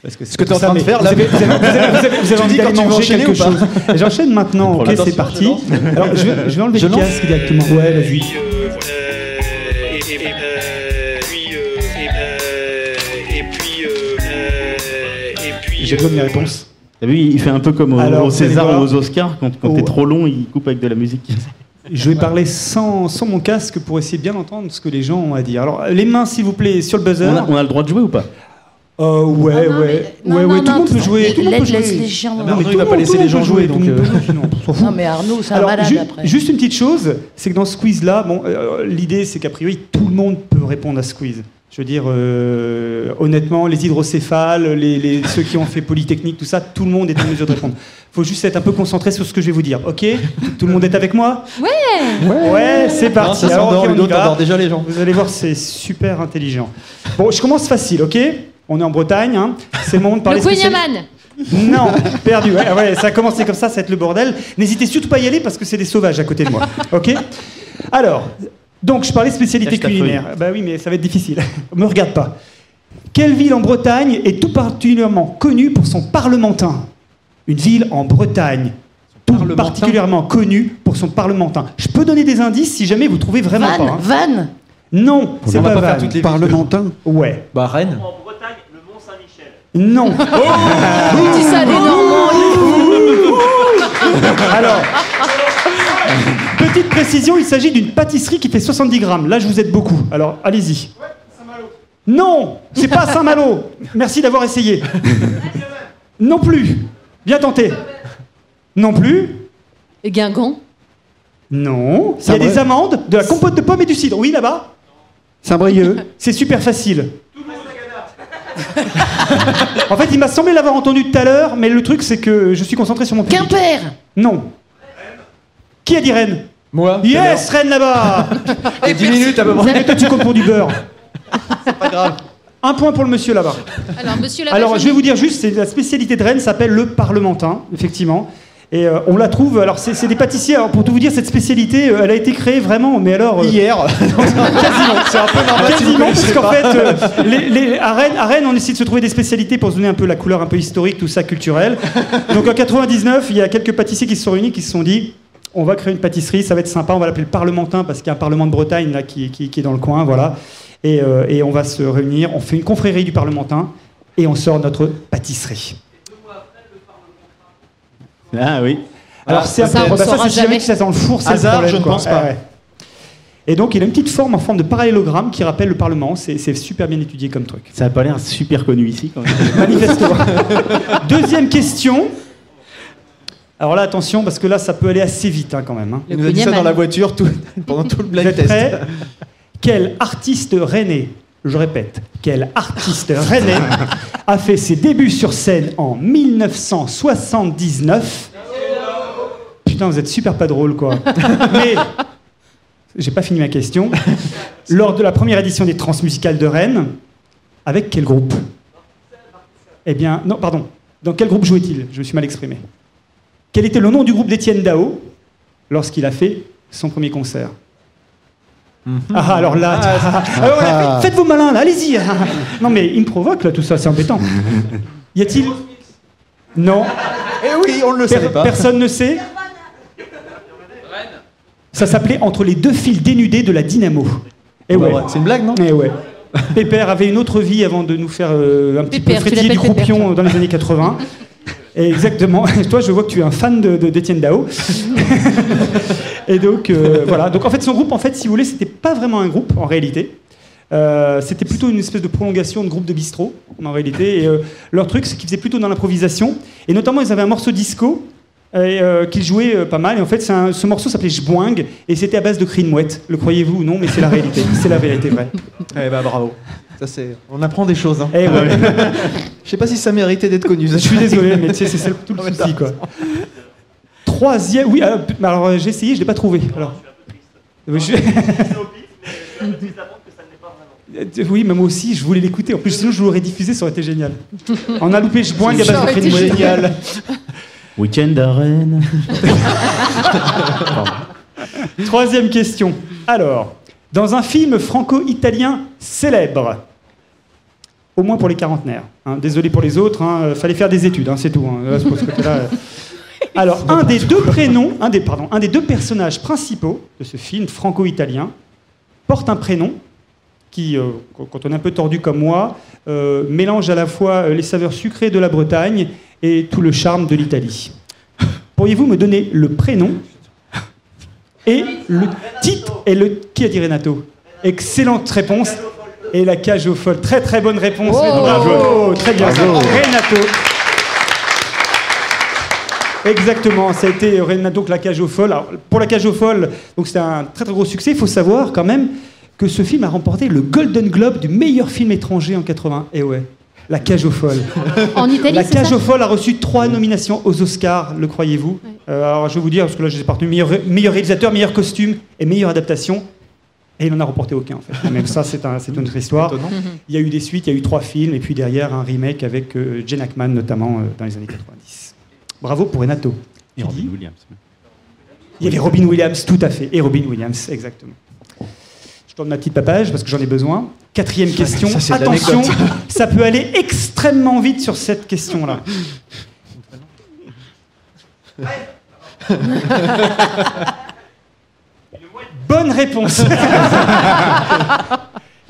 Parce que ce que tu es en train de faire, là, vous avez envie d'aller manger quelque chose. J'enchaîne maintenant, ok, c'est parti. Alors je vais enlever le casque directement. Ouais, vas-y. J'ai besoin de mes réponses. T'as vu, il fait un peu comme au César ou aux Oscars, quand t'es trop long, il coupe avec de la musique. Je vais parler sans mon casque pour essayer de bien entendre ce que les gens ont à dire. Alors, les mains, s'il vous plaît, sur le buzzer. On a le droit de jouer ou pas? Ouais, tout le monde peut jouer. Laisse les gens. Arnaud, il va pas laisser les gens jouer, donc. Non, mais Arnaud, c'est un malade après. Juste une petite chose, c'est que dans ce quiz-là, l'idée, c'est qu'a priori, tout le monde peut répondre à ce quiz. Je veux dire, honnêtement, les hydrocéphales, ceux qui ont fait Polytechnique, tout ça, tout le monde est en mesure de répondre. Il faut juste être un peu concentré sur ce que je vais vous dire, ok? Tout le monde est avec moi? Ouais, c'est parti. Ça s'endort, Ludo, t'endors déjà les gens. Vous allez voir, c'est super intelligent. Bon, je commence facile, ok? On est en Bretagne, hein. C'est le moment de parler spécial. Le Queen Non, perdu. Ouais, ça a commencé comme ça va être le bordel. N'hésitez surtout pas à y aller parce que c'est des sauvages à côté de moi, ok? Alors... Donc, je parlais spécialité culinaire. Bah oui, mais ça va être difficile. Me regarde pas. Quelle ville en Bretagne est tout particulièrement connue pour son parlementin? Une ville en Bretagne, tout particulièrement connue pour son parlementin. Je peux donner des indices si jamais vous trouvez vraiment pas. Hein. Vannes? Non, c'est pas Vannes. Parlementin? Ouais. Bah Rennes. En Bretagne, le Mont Saint-Michel. Non. Dis ça, les Normands. Alors... Petite précision, il s'agit d'une pâtisserie qui fait 70 grammes. Là, je vous aide beaucoup. Alors, allez-y. Ouais, Saint-Malo. Non, c'est pas Saint-Malo. Merci d'avoir essayé. Non plus. Bien tenté. Non plus. Et Guingamp? Non. Il y a des amandes, de la compote de pommes et du cidre. Oui, là-bas. Saint-Brieuc. C'est super facile. En fait, il m'a semblé l'avoir entendu tout à l'heure, mais le truc, c'est que je suis concentré sur mon public. Quimper. Non. Qui a dit Rennes? Moi. Yes, Rennes là-bas. Et 10 minutes à peu près. Et toi, tu comptes pour du beurre. C'est pas grave. Un point pour le monsieur là-bas. Alors, je vais vous dire juste, la spécialité de Rennes s'appelle le parlementin, effectivement. Et on la trouve, alors c'est des pâtissiers, alors pour tout vous dire, cette spécialité, elle a été créée vraiment, mais alors... Hier. Quasiment. C'est un peu normal. Quasiment, parce qu'en fait, à Rennes, on essaie de se trouver des spécialités pour se donner un peu la couleur un peu historique, tout ça, culturel. Donc en 99, il y a quelques pâtissiers qui se sont réunis, qui se sont dit... On va créer une pâtisserie, ça va être sympa, on va l'appeler le Parlementin parce qu'il y a un Parlement de Bretagne là, qui est dans le coin, voilà. Et on va se réunir, on fait une confrérie du Parlementin et on sort notre pâtisserie. Ah oui. Alors c'est ça, c'est jamais que ça dans le four, c'est hasard, je ne pense pas. Ouais. Et donc il a une petite forme en forme de parallélogramme qui rappelle le Parlement, c'est super bien étudié comme truc. Ça n'a pas l'air super connu ici quand même. Manifestement. Deuxième question. Alors là, attention, parce que là, ça peut aller assez vite quand même. Hein. Il nous a dit ça dans la voiture pendant tout le blind test. Prêts? Quel artiste rennais, je répète, quel artiste rennais a fait ses débuts sur scène en 1979? Putain, vous êtes super pas drôle, quoi. Mais, j'ai pas fini ma question. Lors de la première édition des Transmusicales de Rennes, avec quel groupe? Eh bien, non, pardon. Dans quel groupe jouait-il? Je me suis mal exprimé. Quel était le nom du groupe d'Étienne Dao lorsqu'il a fait son premier concert? Ah, alors là, faites vos malins, là, allez-y. Non, mais il me provoque, là, tout ça, c'est embêtant. Y a-t-il... Non. Eh oui, on ne le savait pas. Personne ne sait. Ça s'appelait Entre les deux fils dénudés de la dynamo. Et ouais. C'est une blague, non? Et ouais. Pépère avait une autre vie avant de nous faire un petit peu Freddy du Croupion dans les années 80. Exactement. Toi, je vois que tu es un fan d'Étienne Dao. Et donc, voilà. Donc, en fait, son groupe, si vous voulez, c'était pas vraiment un groupe, en réalité. C'était plutôt une espèce de prolongation de groupe de bistrot, en réalité. Et leur truc, c'est qu'ils faisaient plutôt dans l'improvisation. Et notamment, ils avaient un morceau disco qu'ils jouaient pas mal. Et en fait, ce morceau s'appelait Jboing. Et c'était à base de cris de mouette. Le croyez-vous ou non, mais c'est la réalité. C'est la vérité vraie. Eh ben, bravo. On apprend des choses. Hein. Eh ouais. Je sais pas si ça méritait d'être connu. Je suis désolé, mais tu sais, c'est tout le souci, quoi. Troisième, oui. Alors j'ai essayé, je l'ai pas trouvé. Alors. Oui, mais moi aussi, je voulais l'écouter. En plus, sinon, je l'aurais diffusé, ça aurait été génial. On a loupé Jboing à base de crédit. Génial. Week-end à Rennes. Troisième question. Alors, dans un film franco-italien célèbre, au moins pour les quarantenaires, hein, désolé pour les autres, fallait faire des études, c'est tout. Là, pour ce côté-là. Alors, un des deux personnages principaux de ce film franco-italien porte un prénom qui, quand on est un peu tordu comme moi, mélange à la fois les saveurs sucrées de la Bretagne et tout le charme de l'Italie. Pourriez-vous me donner le prénom et le titre Qui a dit Renato? Excellente réponse. Et la cage aux folles. Très très bonne réponse. Bravo. Très bien. Bravo. Renato. Exactement, ça a été Renato que la cage aux folles. Alors, pour la cage aux folles, donc c'était un très très gros succès. Il faut savoir quand même que ce film a remporté le Golden Globe du meilleur film étranger en 80. Et ouais, La cage aux folles. En Italie, La cage aux folles a reçu 3 nominations aux Oscars, le croyez-vous? Alors je vais vous dire, parce que là je les ai partenus, meilleur réalisateur, meilleur costume et meilleure adaptation. Et il n'en a remporté aucun, en fait. Même ça, c'est une autre histoire. Il y a eu des suites, il y a eu 3 films, et puis derrière, un remake avec Gene Hackman, notamment, dans les années 90. Bravo pour Renato. Et Robin Williams. Il y avait Robin Williams, tout à fait. Et Robin Williams, exactement. Je tourne ma petite papage, parce que j'en ai besoin. 4e question. Ça, attention, ça peut aller extrêmement vite sur cette question-là. Bonne réponse.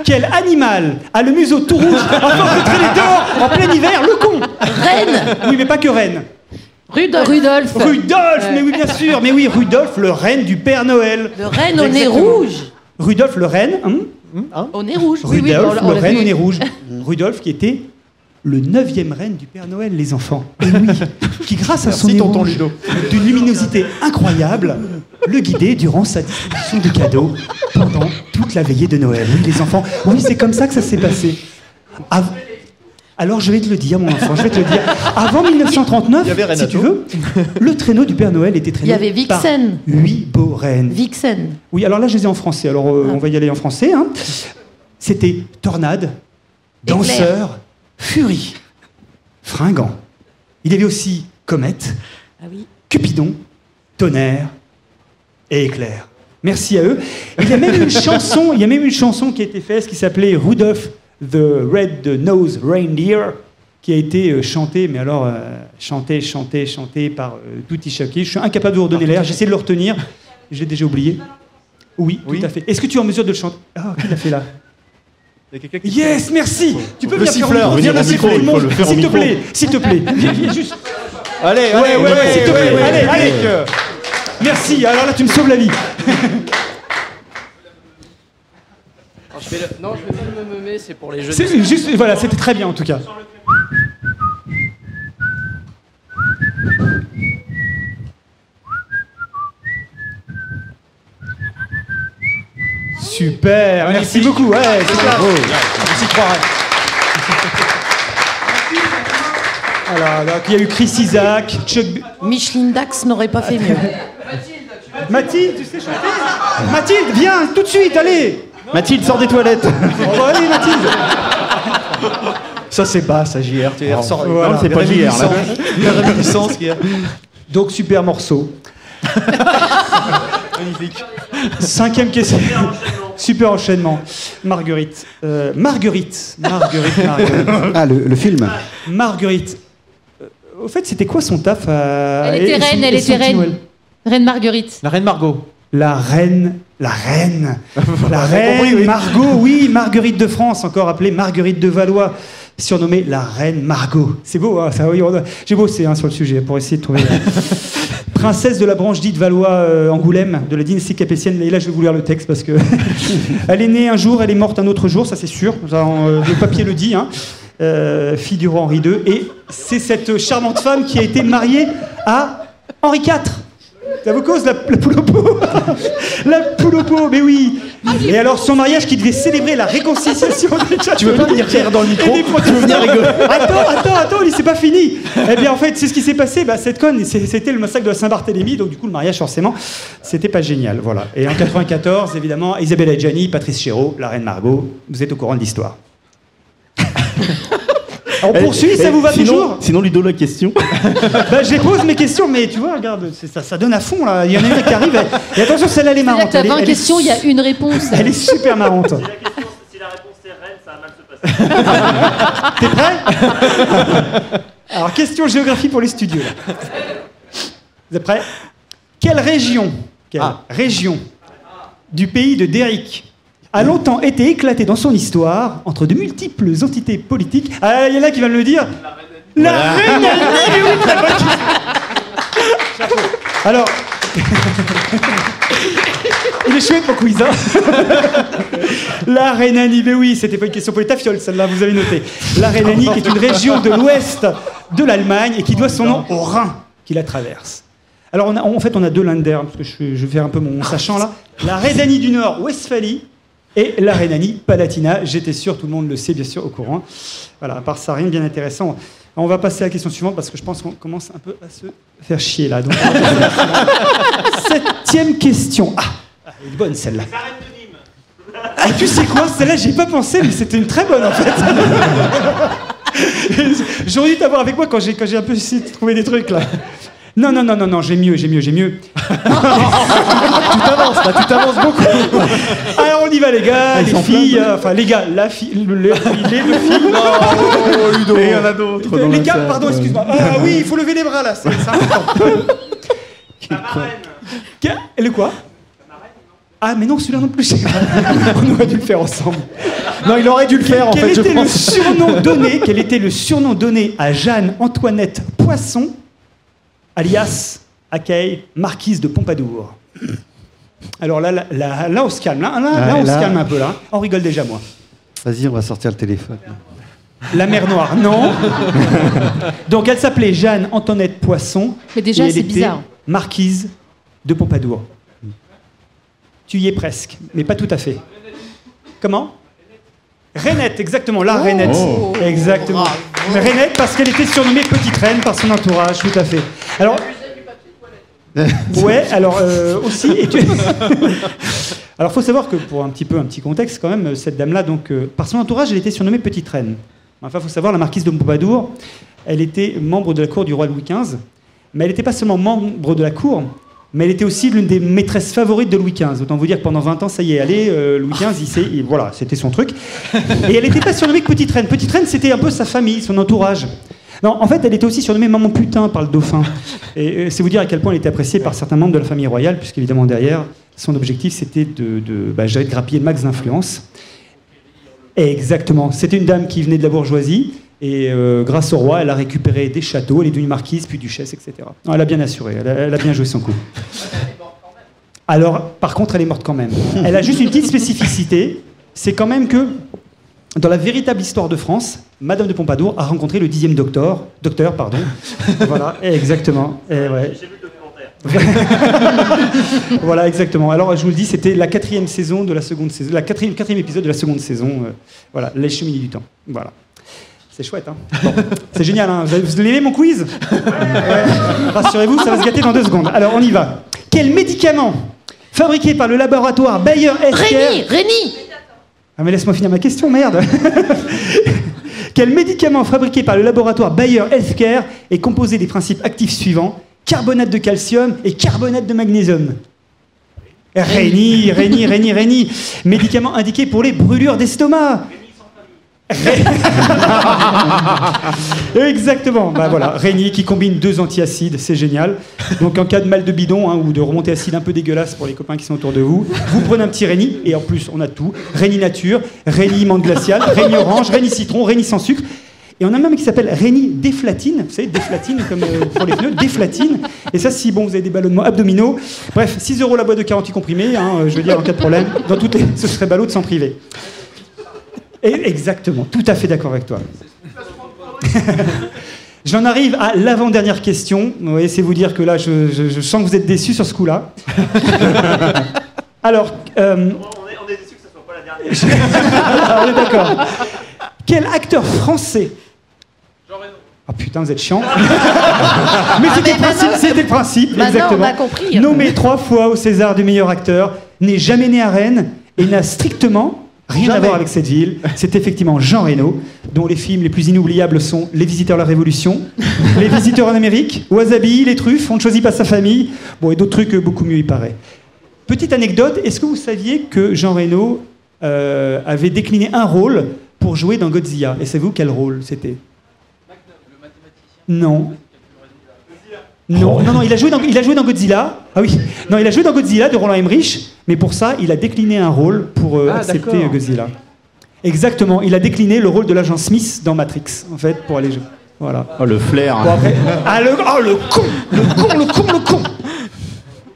Quel animal a le museau tout rouge à force de traîner dehors en plein hiver? Le con. Renne. Oui, mais pas que Renne. Rudolph. Mais oui, bien sûr. Mais oui, Rudolph, le renne du Père Noël. Le renne au nez rouge. Rudolph, le renne. Au nez rouge. Rudolph, le renne au nez rouge. Rudolph, qui était le 9e reine du Père Noël, les enfants. Et oui, qui, grâce à son nez rouge, d'une luminosité incroyable, le guidait durant sa distribution de cadeaux pendant toute la veillée de Noël. Oui, les enfants. Oui, c'est comme ça que ça s'est passé. Alors, je vais te le dire, mon enfant, je vais te le dire. Avant 1939, si tu veux, le traîneau du Père Noël était traîné. Il y avait Vixen. Par 8 beaux rennes. Vixen. Oui, alors là, je les ai en français. Alors, on va y aller en français. Hein. C'était Tornade, Danseur, Furie, Fringant. Il y avait aussi Comète, Cupidon, Tonnerre et Éclair. Merci à eux. Il y a même une chanson qui a été faite qui s'appelait Rudolph the Red-Nosed Reindeer, qui a été chantée, mais alors chantée par Tutti Chaki. Je suis incapable de vous redonner l'air. J'essaie de le retenir. J'ai déjà oublié. Oui, tout à fait. Est-ce que tu es en mesure de le chanter? Ah, qui l'a fait là? Yes, merci. Tu peux venir siffleur, viens le siffler, s'il te plaît. Viens juste. Allez, s'il te plaît. Allez. Merci. Alors là, tu me sauves la vie. Je vais pas me meumer, c'est pour les jeux. Voilà, c'était très bien en tout cas. Super, merci beaucoup. Ouais, c'est ça. On s'y croirait. Alors, il y a eu Chris Isaac, Chuck... Micheline Dax n'aurait pas fait mieux. Mathilde, tu sais chanter? Mathilde, viens, tout de suite, allez. Mathilde, sors des toilettes. Allez, Mathilde. Ça, c'est bas, ça, JR. Voilà, non, c'est pas JR, là. La réminiscence qu'il y a. Donc, super morceau. Magnifique. 5e question. Super enchaînement. Marguerite. Marguerite. Ah, le film. Marguerite. Au fait, c'était quoi son taf à... Elle était reine. Reine Marguerite. La reine Margot. La reine Margot, oui, Marguerite de France, encore appelée Marguerite de Valois. surnommée la Reine Margot. C'est beau, hein, ça, oui, j'ai bossé sur le sujet pour essayer de trouver... Princesse de la branche dite Valois-Angoulême, de la dynastie capétienne. Et là, je vais vous lire le texte parce que elle est née un jour, elle est morte un autre jour, ça c'est sûr. Le papier le dit. Hein. Fille du roi Henri II. Et c'est cette charmante femme qui a été mariée à Henri IV. Ça vous cause la poule au pot. La poule au pot, mais oui. Et alors son mariage qui devait célébrer la réconciliation des châteaux. Tu veux pas venir faire dans le micro? Tu veux venir rigoler? Attends, c'est pas fini. Eh bien en fait, c'est ce qui s'est passé. Cette conne, c'était le massacre de la Saint-Barthélemy, donc du coup le mariage forcément, c'était pas génial. Voilà. Et en 94, évidemment, Isabelle Adjani, Patrice Chéreau, la Reine Margot. Vous êtes au courant de l'histoire. On poursuit, ça vous va toujours? Sinon, Ludo, la question. Je pose mes questions, mais tu vois, regarde, ça donne à fond là. Il y en a une qui arrive. Et attention, celle-là, elle est marrante. T'as 20 questions, il y a une réponse. Elle est super marrante. Si la réponse est Rennes, ça va mal se passer. T'es prêt? Alors, question géographie pour les studios. Là. Vous êtes prêts? Quelle région du pays de Derrick a longtemps été éclatée dans son histoire entre de multiples entités politiques? Ah, il y en a qui va me le dire. La Rhénanie. Oui, très bonne question. Alors, il est chouette mon quiz, hein. La Rhénanie, mais oui, c'était pas une question pour les tafioles, celle-là, vous avez noté. La Rhénanie, qui est une région de l'ouest de l'Allemagne et qui doit son nom au Rhin qui la traverse. Alors, en fait, on a deux Länder, parce que je vais faire un peu mon sachant là. La Rhénanie du Nord, Westphalie, et la Rhénanie-Palatinat. J'étais sûr, tout le monde le sait, bien sûr, au courant. Voilà, à part ça, rien de bien intéressant. On va passer à la question suivante, parce que je pense qu'on commence un peu à se faire chier, là. Donc, 7e question. Ah, elle est bonne, celle-là. Ah, tu sais quoi, celle-là, j'y ai pas pensé, mais c'était une très bonne, en fait. J'aurais dû t'avoir avec moi quand j'ai un peu essayé de trouver des trucs, là. Non, j'ai mieux. Tu t'avances beaucoup. Alors on y va les gars, les filles, les gars, la fille, les deux filles. Non, Ludo. Et il y en a d'autres. Les gars, pardon, excuse-moi. Ah oui, il faut lever les bras là, c'est important. La marraine. Le quoi? Ah mais non, celui-là non plus. On aurait dû le faire ensemble. Non, il aurait dû le faire en fait, je pense. Quel était le surnom donné à Jeanne-Antoinette Poisson, alias Akei, marquise de Pompadour? Alors là, on se calme. Là, on se calme un peu. Là. On rigole déjà, moi. Vas-y, on va sortir le téléphone. La mer Noire, non. Donc, elle s'appelait Jeanne-Antoinette Poisson. Mais déjà, c'est bizarre. Marquise de Pompadour. Tu y es presque, mais pas tout à fait. Comment? Rainette, exactement. La Rainette. Oh. Exactement. Rainette, parce qu'elle était surnommée Petite Reine par son entourage, tout à fait. Alors... Ouais, alors aussi. Alors, faut savoir que pour un petit contexte quand même, cette dame-là, donc par son entourage, elle était surnommée Petite Reine. Enfin, faut savoir, la marquise de Pompadour, elle était membre de la cour du roi Louis XV, mais elle n'était pas seulement membre de la cour, mais elle était aussi l'une des maîtresses favorites de Louis XV. Autant vous dire que pendant 20 ans, ça y est, allez, Louis XV, voilà, c'était son truc. Et elle n'était pas surnommée que Petite Reine. Petite Reine, c'était un peu sa famille, son entourage. Non, en fait, elle était aussi surnommée Maman Putain par le dauphin. Et c'est vous dire à quel point elle était appréciée par certains membres de la famille royale, puisqu'évidemment, derrière, son objectif, c'était de grappiller le max d'influence. Exactement. C'était une dame qui venait de la bourgeoisie, et grâce au roi, elle a récupéré des châteaux, elle est devenue marquise, puis duchesse, etc. Non, elle a bien assuré, elle a bien joué son coup. Alors, par contre, elle est morte quand même. Elle a juste une petite spécificité, c'est quand même que, dans la véritable histoire de France, Madame de Pompadour a rencontré le 10e docteur. Voilà, exactement. Et ouais. J'ai vu le documentaire. Voilà, exactement. Alors, je vous le dis, c'était la 4e saison de la seconde saison, la quatrième épisode de la seconde saison. Voilà, Les Cheminées du Temps. Voilà. C'est chouette, hein. Bon, c'est génial, hein. Vous avez aimé mon quiz? Ouais. Rassurez-vous, ça va se gâter dans 2 secondes. Alors, on y va. Quel médicament fabriqué par le laboratoire Bayer Healthcare... Rémi. Ah mais laisse-moi finir ma question, merde. Quel médicament fabriqué par le laboratoire Bayer Healthcare est composé des principes actifs suivants: carbonate de calcium et carbonate de magnésium? Réni. Médicament indiqué pour les brûlures d'estomac. Exactement, voilà, Réni qui combine 2 antiacides, c'est génial. Donc en cas de mal de bidon ou de remontée acide un peu dégueulasse pour les copains qui sont autour de vous, vous prenez un petit Réni, et en plus on a tout: Réni nature, Réni menthe glaciale, Réni orange, Réni citron, Réni sans sucre. Et on a même qui s'appelle Rémi Déflatine. Vous savez, Déflatine, comme pour les pneus, Déflatine. Et ça, si bon, vous avez des ballonnements abdominaux. Bref, 6 € la boîte de 48 comprimés, hein, je veux dire, en cas de problème. Dans toutes les... Ce serait ballot de s'en priver. Et exactement, tout à fait d'accord avec toi. J'en arrive à l'avant-dernière question. Vous voyez, c'est vous dire que là, je sens que vous êtes déçus sur ce coup-là. Alors... on est déçus que ce soit pas la dernière. On est d'accord. Quel acteur français... Jean Reno. Oh putain, vous êtes chiant. Mais c'était le principe, exactement. Non, on a compris. Nommé 3 fois au César du meilleur acteur, n'est jamais né à Rennes et n'a strictement rien à voir avec cette ville. C'est effectivement Jean Reno, dont les films les plus inoubliables sont Les Visiteurs de la Révolution, Les Visiteurs en Amérique, Wasabi, Les Truffes, On ne choisit pas sa famille, bon, et d'autres trucs beaucoup mieux, il paraît. Petite anecdote, est-ce que vous saviez que Jean Reno avait décliné un rôle pour jouer dans Godzilla? Et savez-vous quel rôle c'était? Non. Non, il a joué dans Godzilla. Ah oui, non, il a joué dans Godzilla de Roland Emmerich, mais pour ça, il a décliné un rôle pour accepter Godzilla. Exactement, il a décliné le rôle de l'agent Smith dans Matrix, en fait, pour aller jouer. Voilà. Oh, le flair. Bon, après... le con.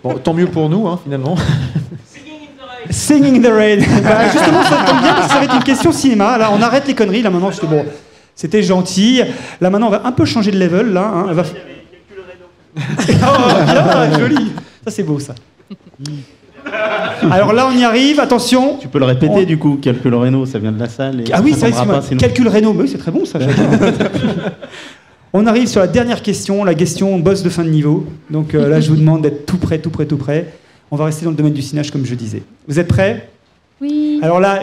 Bon, tant mieux pour nous, hein, finalement. Singing in the Rain. Bah, justement, ça tombe bien parce que ça va être une question cinéma. Là, on arrête les conneries. Là, maintenant, c'était gentil. Là, maintenant, on va un peu changer de level. Là, hein. Oh, joli. Ça, c'est beau, ça. Alors là, on y arrive. Attention. Tu peux le répéter, du coup. Calcul Reno, ça vient de la salle. Ah oui, c'est vrai. Calcul Reno, mais oui, c'est très bon, ça. On arrive sur la dernière question, la question boss de fin de niveau. Donc là, je vous demande d'être tout prêt. On va rester dans le domaine du cinage, comme je disais. Vous êtes prêts? Oui. Alors là,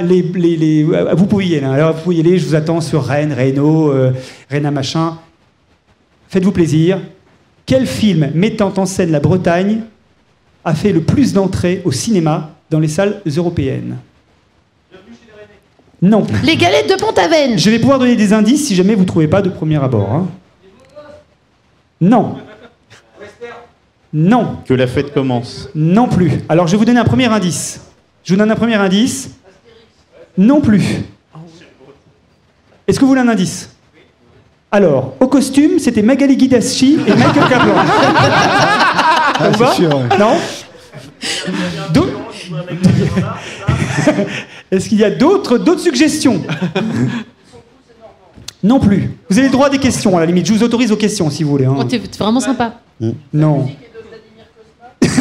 vous pouvez y aller. Alors, vous pouvez y aller, je vous attends sur Rennes, Reno, Rennes machin. Faites-vous plaisir. Quel film mettant en scène la Bretagne a fait le plus d'entrées au cinéma dans les salles européennes? Non. Les galettes de Pont-Aven. Je vais pouvoir donner des indices si jamais vous ne trouvez pas de premier abord. Hein. Non. Non. Que la fête commence. Non plus. Alors je vais vous donner un premier indice. Je vous donne un premier indice. Non plus. Est-ce que vous voulez un indice? Alors, au costume, c'était Magali Guidaschi et Michael Kaplan. C'est sûr. Ouais. Non. Est-ce qu'il y a d'autres suggestions? Non plus. Vous avez le droit à des questions, à la limite. Je vous autorise aux questions, si vous voulez. Hein. Oh, t'es vraiment sympa. Non.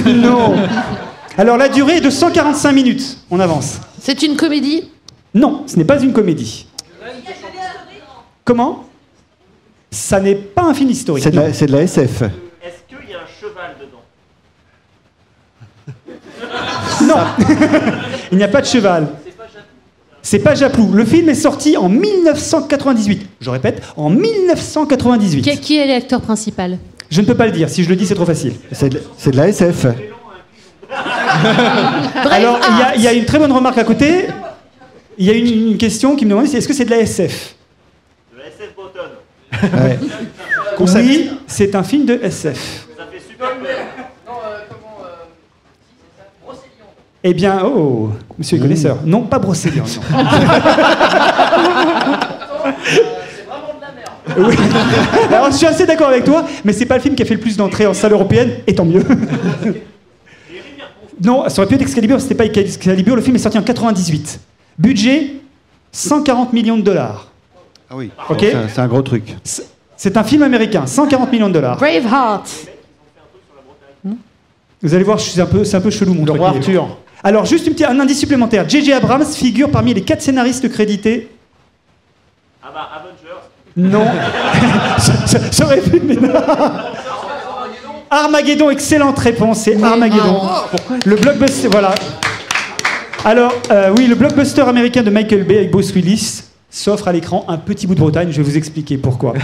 Non. Alors, la durée est de 145 minutes. On avance. C'est une comédie? Non, ce n'est pas une comédie. Comment? Ça n'est pas un film historique. C'est de la SF. Est-ce qu'il y a un cheval dedans? Non. Il n'y a pas de cheval. C'est pas Japlou. Le film est sorti en 1998. Je répète, en 1998. Qui est l'acteur principal? Je ne peux pas le dire. Si je le dis, c'est trop facile. C'est de la SF. Alors, il y a une très bonne remarque à côté. Il y a une question qui me demande, est-ce que c'est de la SF? De la SF bretonne. Ouais. Oui, c'est un film de SF. Ça fait super peur. Eh bien, monsieur est connaisseur. Non, pas Brocéliande. C'est vraiment de la merde. Oui. Alors, je suis assez d'accord avec toi, mais c'est pas le film qui a fait le plus d'entrées en salle européenne, et tant mieux. Non, ça aurait pu être Excalibur, c'était pas Excalibur. Le film est sorti en 98. Budget 140 millions de dollars. Ah oui. Ok. C'est un gros truc. C'est un film américain, 140 millions de dollars. Braveheart. Vous allez voir, c'est un peu chelou mon truc. Le roi Arthur. Alors, juste un indice supplémentaire. J.J. Abrams figure parmi les 4 scénaristes crédités. Ah bah, Avengers. Non. ça aurait pu, mais non. Armageddon, excellente réponse, c'est Armageddon. Pourquoi? Le blockbuster, voilà. Alors, oui, le blockbuster américain de Michael Bay avec Bruce Willis s'offre à l'écran un petit bout de Bretagne. Je vais vous expliquer pourquoi.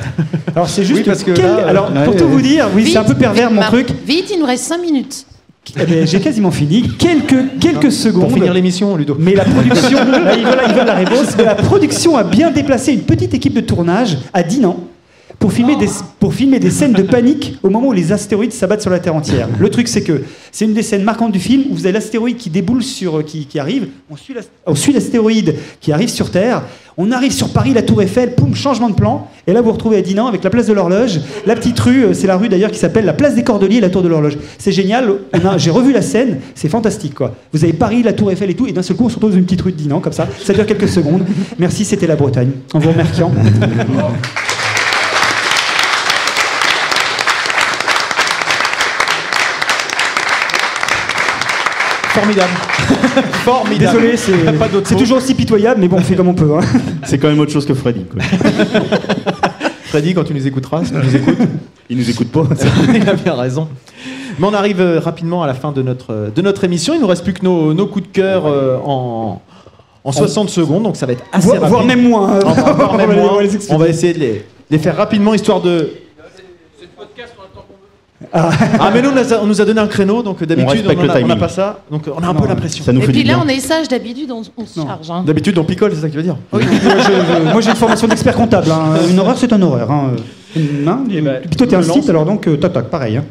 Alors, c'est juste parce que là, alors, pour tout vous dire, oui, c'est un peu pervers mon truc. Vite, il nous reste 5 minutes. Eh ben, j'ai quasiment fini. Quelques secondes. Pour finir l'émission, Ludo. Mais la production, là, il veut la réponse. Mais la production a bien déplacé une petite équipe de tournage à Dinan pour filmer des scènes de panique au moment où les astéroïdes s'abattent sur la Terre entière. Le truc, c'est que c'est une des scènes marquantes du film où vous avez l'astéroïde qui déboule qui arrive, on suit l'astéroïde qui arrive sur Terre, on arrive sur Paris, la Tour Eiffel, poum, changement de plan, et là vous vous retrouvez à Dinan avec la place de l'Horloge, la petite rue, c'est la rue d'ailleurs qui s'appelle la place des Cordeliers et la Tour de l'Horloge. C'est génial, j'ai revu la scène, c'est fantastique quoi. Vous avez Paris, la Tour Eiffel et tout, et d'un seul coup on se retrouve dans une petite rue de Dinan comme ça dure quelques secondes. Merci, c'était la Bretagne. En vous remerciant. Formidable. Formidable. Désolé, c'est toujours aussi pitoyable, mais bon, on fait comme on peut. Hein. C'est quand même autre chose que Freddy. Quoi. Freddy, quand tu nous écouteras, si tu nous écoutes. Il nous écoute pas. Il a bien raison. Mais on arrive rapidement à la fin de notre émission. Il ne nous reste plus que nos coups de cœur en 60 secondes, donc ça va être assez rapide. Voire même moins. Voire même moins. On va essayer de les faire rapidement, histoire de... Ah mais nous on nous a donné un créneau, donc d'habitude on n'a pas ça, donc on a un peu l'impression. Et puis là on est sage, d'habitude on se charge. Hein. D'habitude on picole, c'est ça que tu veux dire? Oui. Moi j'ai une formation d'expert comptable, hein. Une horreur c'est un horreur. Hein. Et puis toi t'es un site, alors donc tac pareil. Hein.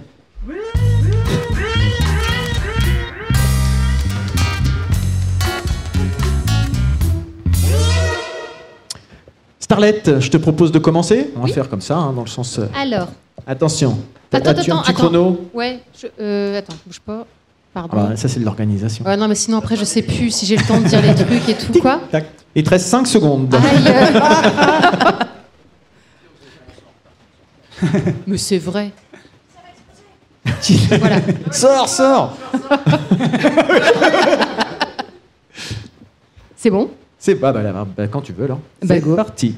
Starlet, je te propose de commencer. On va faire comme ça, hein, dans le sens... Alors... Attention. Attends. Chrono. Ouais, attends, bouge pas. Pardon. Ah bah, ça, c'est de l'organisation. Ouais, non, mais sinon, après, je sais plus si j'ai le temps de dire les trucs et tout, quoi. Il te reste 5 secondes. Mais c'est vrai. Voilà. Sors C'est bon? C'est quand tu veux, là. C'est parti.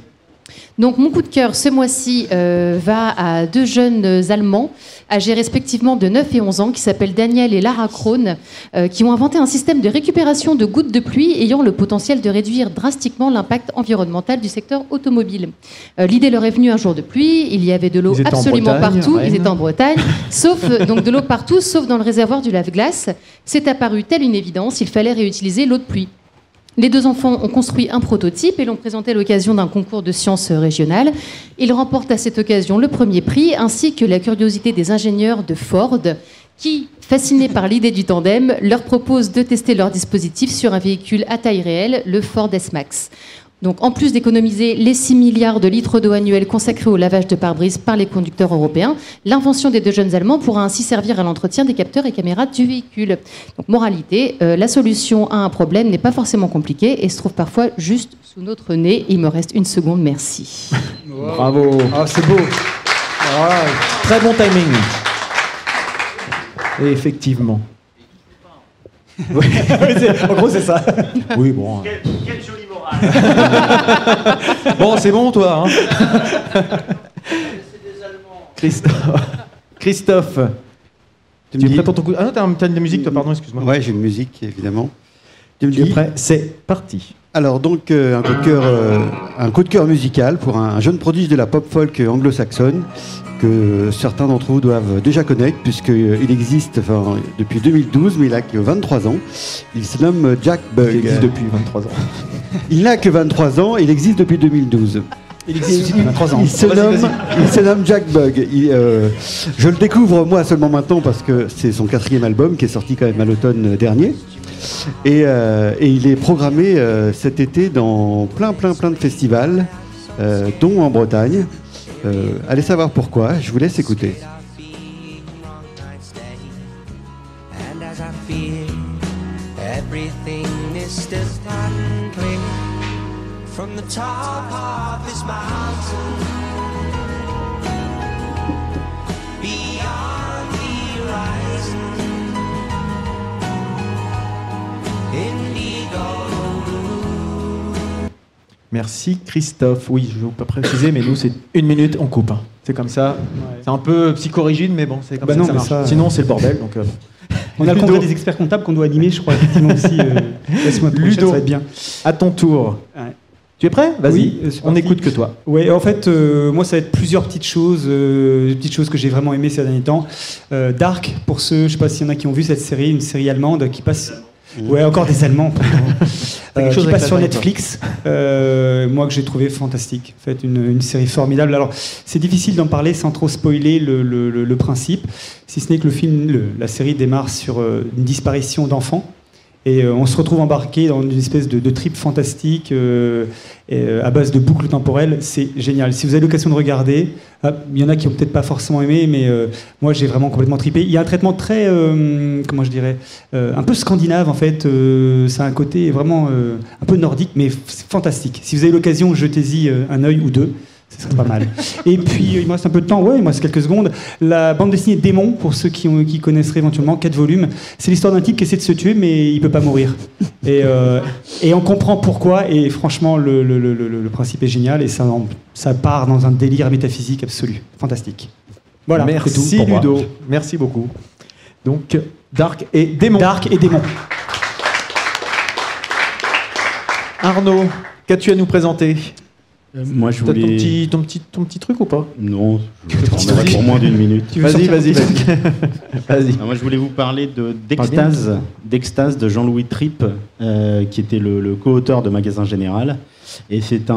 Donc mon coup de cœur ce mois-ci va à 2 jeunes Allemands âgés respectivement de 9 et 11 ans qui s'appellent Daniel et Lara Krohn qui ont inventé un système de récupération de gouttes de pluie ayant le potentiel de réduire drastiquement l'impact environnemental du secteur automobile. L'idée leur est venue un jour de pluie, il y avait de l'eau absolument partout, ils étaient en Bretagne, sauf donc de l'eau partout sauf dans le réservoir du lave-glace. C'est apparu telle une évidence, il fallait réutiliser l'eau de pluie. Les 2 enfants ont construit un prototype et l'ont présenté à l'occasion d'un concours de sciences régional. Ils remportent à cette occasion le premier prix, ainsi que la curiosité des ingénieurs de Ford, qui, fascinés par l'idée du tandem, leur proposent de tester leur dispositif sur un véhicule à taille réelle, le Ford S-Max. Donc, en plus d'économiser les 6 milliards de litres d'eau annuels consacrés au lavage de pare-brise par les conducteurs européens, l'invention des 2 jeunes Allemands pourra ainsi servir à l'entretien des capteurs et caméras du véhicule. Donc, moralité, la solution à un problème n'est pas forcément compliquée et se trouve parfois juste sous notre nez. Il me reste 1 seconde, merci. Wow. Bravo. Ah, c'est beau. Très bon timing. Et effectivement. En gros, c'est ça. Oui, bon. Quelle jolie morale. Bon, c'est bon, toi. Hein. C'est des Allemands. Christophe. Tu es prêt pour ton coup? Ah non, t'as de la musique, toi, pardon, excuse-moi. Ouais, j'ai une musique, évidemment. Tu es prêt? C'est parti. Alors, donc, un coup de cœur musical pour un jeune prodige de la pop folk anglo-saxonne que certains d'entre vous doivent déjà connaître, puisqu'il existe depuis 2012, mais il n'a que 23 ans. Il se nomme Jack Bugg. Il existe depuis 23 ans. Il n'a que 23 ans, il existe depuis 2012. Il existe depuis 23 ans. Il se nomme Jack Bugg. Je le découvre moi seulement maintenant parce que c'est son 4e album qui est sorti quand même à l'automne dernier. Et il est programmé cet été dans plein de festivals, dont en Bretagne. Allez savoir pourquoi, je vous laisse écouter. Merci Christophe. Oui, je ne veux pas préciser, mais nous, c'est 1 minute, on coupe. Hein. C'est comme ça. Ouais. C'est un peu psychorigide, mais bon, c'est comme ça que ça marche. Sinon, c'est le bordel. Donc, on a le congrès des experts comptables qu'on doit animer, je crois, effectivement aussi. Laisse-moi Ludo, ça va être bien. À ton tour. Ouais. Tu es prêt? Vas-y, oui, on n'écoute que toi. Oui, en fait, moi, ça va être plusieurs petites choses que j'ai vraiment aimées ces derniers temps. Dark, pour ceux, je ne sais pas s'il y en a qui ont vu cette série, une série allemande qui passe Ouais, encore des Allemands. Qui passe sur Netflix. Moi, que j'ai trouvé fantastique. En fait, une série formidable. Alors, c'est difficile d'en parler sans trop spoiler le principe, si ce n'est que la série démarre sur une disparition d'enfants. Et on se retrouve embarqué dans une espèce de trip fantastique à base de boucles temporelles. C'est génial. Si vous avez l'occasion de regarder, il y en a qui n'ont peut-être pas forcément aimé, mais moi j'ai vraiment complètement trippé. Il y a un traitement très, comment je dirais, un peu scandinave en fait. Ça a un côté vraiment un peu nordique, mais fantastique. Si vous avez l'occasion, jetez-y un œil ou deux. Ce serait pas mal. Et puis, il me reste un peu de temps, ouais, il me reste quelques secondes. La bande dessinée Démon, pour ceux qui connaisseraient éventuellement, 4 volumes, c'est l'histoire d'un type qui essaie de se tuer, mais il peut pas mourir. Et on comprend pourquoi, et franchement, le principe est génial, et ça part dans un délire métaphysique absolu. Fantastique. Voilà. Merci Ludo, merci beaucoup. Donc, Dark et Démon. Dark et Démon. Arnaud, qu'as-tu à nous présenter ? Moi, je voulais... ton petit truc ou pas? Non, je prendrai pour moins d'une minute. Vas-y. Moi, je voulais vous parler d'Extase de Jean-Louis Tripp, qui était le co-auteur de Magasin Général. Et c'est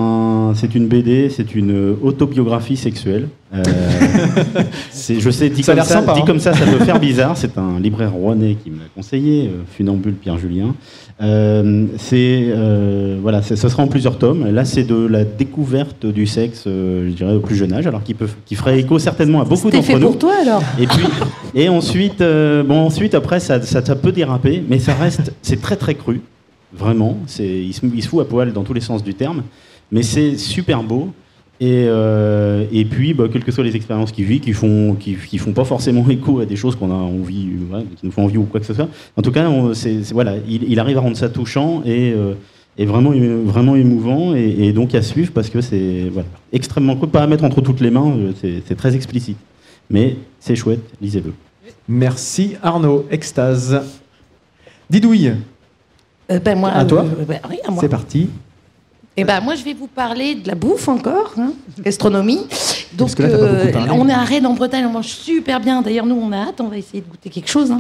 une BD, c'est une autobiographie sexuelle. Je sais, dit comme ça, ça peut faire bizarre. C'est un libraire rouennais qui me l'a conseillé, Funambule Pierre Julien. Voilà, ce sera en plusieurs tomes. Là, c'est de la découverte du sexe, je dirais, au plus jeune âge, alors qui ferait écho certainement à beaucoup d'entre nous. C'était fait pour toi alors. Et ensuite, après, ça peut déraper, mais c'est très très cru. Vraiment, il se fout à poil dans tous les sens du terme, mais c'est super beau. Et puis, quelles que soient les expériences qu'il vit, qui font pas forcément écho à des choses qu'on a envie, qui nous font envie ou quoi que ce soit. En tout cas, il arrive à rendre ça touchant et vraiment, vraiment émouvant, et donc à suivre parce que c'est extrêmement cool, pas à mettre entre toutes les mains. C'est très explicite, mais c'est chouette. Lisez-le. Merci Arnaud. Extase. Didouille. Moi, à toi. Oui, à moi. C'est parti. Moi, je vais vous parler de la bouffe encore, gastronomie. Donc, là, on est à Rennes en Bretagne, on mange super bien. D'ailleurs, nous, on a hâte, on va essayer de goûter quelque chose.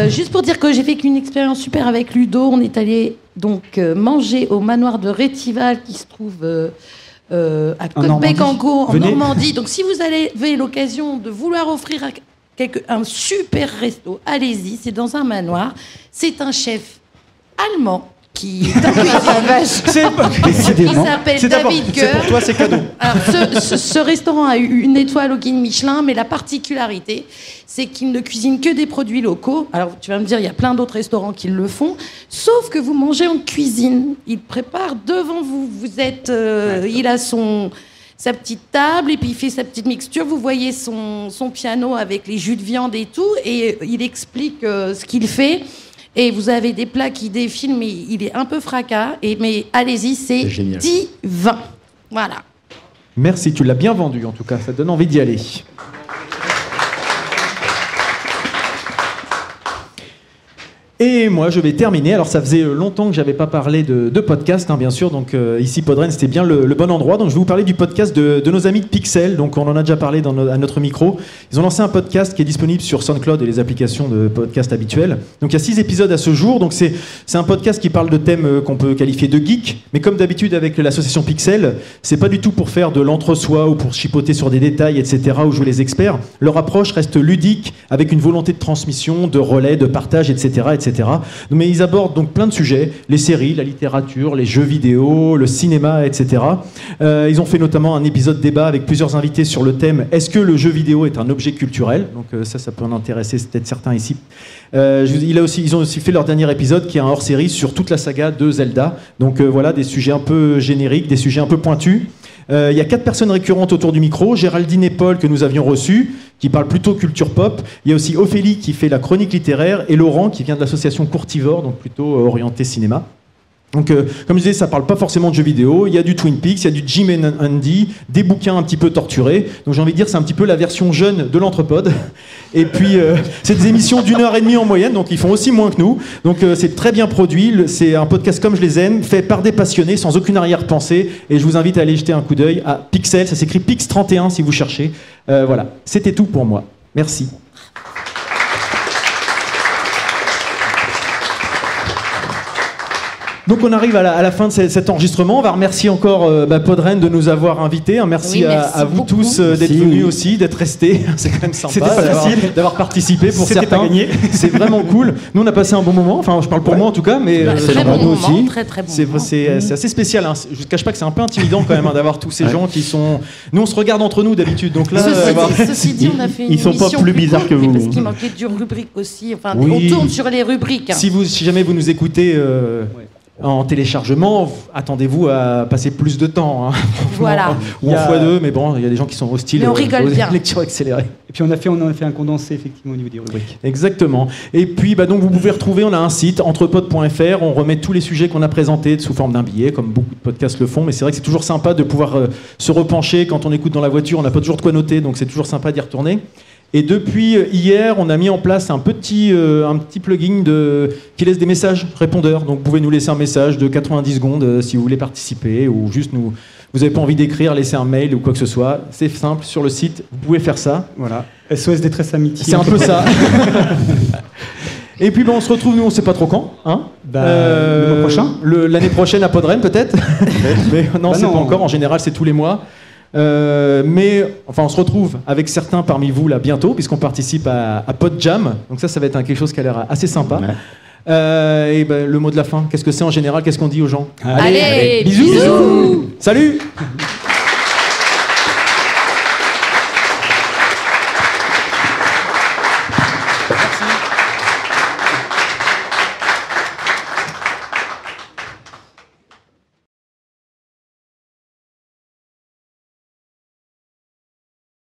Juste pour dire que j'ai vécu une expérience super avec Ludo. On est allé donc manger au manoir de Rétival, qui se trouve à Côte-Bec-en-Caux, en Normandie. Donc, si vous avez l'occasion de vouloir offrir un super resto, allez-y. C'est dans un manoir. C'est un chef allemand qui est en cuisine. Il s'appelle David Goer. C'est pour toi, c'est cadeau. Alors, ce restaurant a eu une étoile au guide Michelin, mais la particularité, c'est qu'il ne cuisine que des produits locaux. Alors, tu vas me dire, il y a plein d'autres restaurants qui le font, sauf que vous mangez en cuisine. Il prépare devant vous. Il a sa petite table, et puis il fait sa petite mixture. Vous voyez son piano avec les jus de viande et tout, et il explique ce qu'il fait. Et vous avez des plats qui défilent, mais il est un peu fracas. Mais allez-y, c'est divin. Voilà. Merci, tu l'as bien vendu en tout cas, ça donne envie d'y aller. Et moi, je vais terminer. Alors, ça faisait longtemps que j'avais pas parlé de podcast, bien sûr. Donc, ici, Podren, c'était bien le bon endroit. Donc, je vais vous parler du podcast de nos amis de Pixel. Donc, on en a déjà parlé à notre micro. Ils ont lancé un podcast qui est disponible sur SoundCloud et les applications de podcast habituelles. Donc, il y a 6 épisodes à ce jour. Donc, c'est un podcast qui parle de thèmes qu'on peut qualifier de geek. Mais comme d'habitude avec l'association Pixel, c'est pas du tout pour faire de l'entre-soi ou pour chipoter sur des détails, etc., ou jouer les experts. Leur approche reste ludique, avec une volonté de transmission, de relais, de partage, etc., etc. Mais ils abordent donc plein de sujets, les séries, la littérature, les jeux vidéo, le cinéma, etc. Ils ont fait notamment un épisode débat avec plusieurs invités sur le thème « Est-ce que le jeu vidéo est un objet culturel ?» Donc ça peut en intéresser peut-être certains ici. Ils ont aussi fait leur dernier épisode qui est un hors-série sur toute la saga de Zelda. Donc voilà, des sujets un peu génériques, des sujets un peu pointus. Il y a 4 personnes récurrentes autour du micro. Géraldine et Paul, que nous avions reçus, qui parle plutôt culture pop. Il y a aussi Ophélie, qui fait la chronique littéraire, et Laurent, qui vient de l'association Courtivore, donc plutôt orienté cinéma. Donc, comme je disais, ça parle pas forcément de jeux vidéo. Il y a du Twin Peaks, il y a du Jim and Andy, des bouquins un petit peu torturés. Donc, j'ai envie de dire, c'est un petit peu la version jeune de l'Entrepode. Et puis, c'est des émissions d'1h30 en moyenne, donc ils font aussi moins que nous. Donc, c'est très bien produit. C'est un podcast comme je les aime, fait par des passionnés, sans aucune arrière-pensée. Et je vous invite à aller jeter un coup d'œil à Pixel. Ça s'écrit Pix31 si vous cherchez. Voilà, c'était tout pour moi. Merci. Donc on arrive à la fin de cet enregistrement. On va remercier encore Podren de nous avoir invités. Merci à vous tous d'être venus aussi, d'être restés. C'est quand même sympa d'avoir participé pour certains. C'est vraiment cool. Nous on a passé un bon moment. Enfin je parle pour moi en tout cas, mais c'est très bon moment, aussi. Très bon c'est assez spécial. Hein. Je ne cache pas que c'est un peu intimidant quand même d'avoir tous ces gens qui sont. Nous on se regarde entre nous d'habitude. Donc là, ceci dit, on a fait une émission sont pas plus bizarres que vous. Parce qu'il manquait d'une rubrique aussi. Enfin, on tourne sur les rubriques. Si jamais vous nous écoutez en téléchargement, attendez-vous à passer plus de temps. Hein, voilà. Ou en x2, mais bon, il y a des gens qui sont hostiles. Mais on rigole bien. Lecture accélérée. Et puis on a fait un condensé effectivement au niveau des rubriques. Exactement. Et puis donc vous pouvez retrouver, on a un site entrepod.fr, on remet tous les sujets qu'on a présentés sous forme d'un billet, comme beaucoup de podcasts le font. Mais c'est vrai que c'est toujours sympa de pouvoir se repencher quand on écoute dans la voiture. On n'a pas toujours de quoi noter, donc c'est toujours sympa d'y retourner. Et depuis hier, on a mis en place un petit plugin qui laisse des messages répondeurs. Donc vous pouvez nous laisser un message de 90 secondes si vous voulez participer ou juste vous n'avez pas envie d'écrire, laisser un mail ou quoi que ce soit. C'est simple, sur le site, vous pouvez faire ça. Voilà. SOS Détresse Amitié. C'est un peu ça. Et puis on se retrouve, nous on ne sait pas trop quand. Hein le mois prochain l'année prochaine à Podren peut-être. Mais non, c'est pas encore. En général, c'est tous les mois. Mais enfin on se retrouve avec certains parmi vous là bientôt puisqu'on participe à PodJam, donc ça va être quelque chose qui a l'air assez sympa. Et le mot de la fin, qu'est-ce que c'est en général, qu'est-ce qu'on dit aux gens? Allez, bisous. Salut.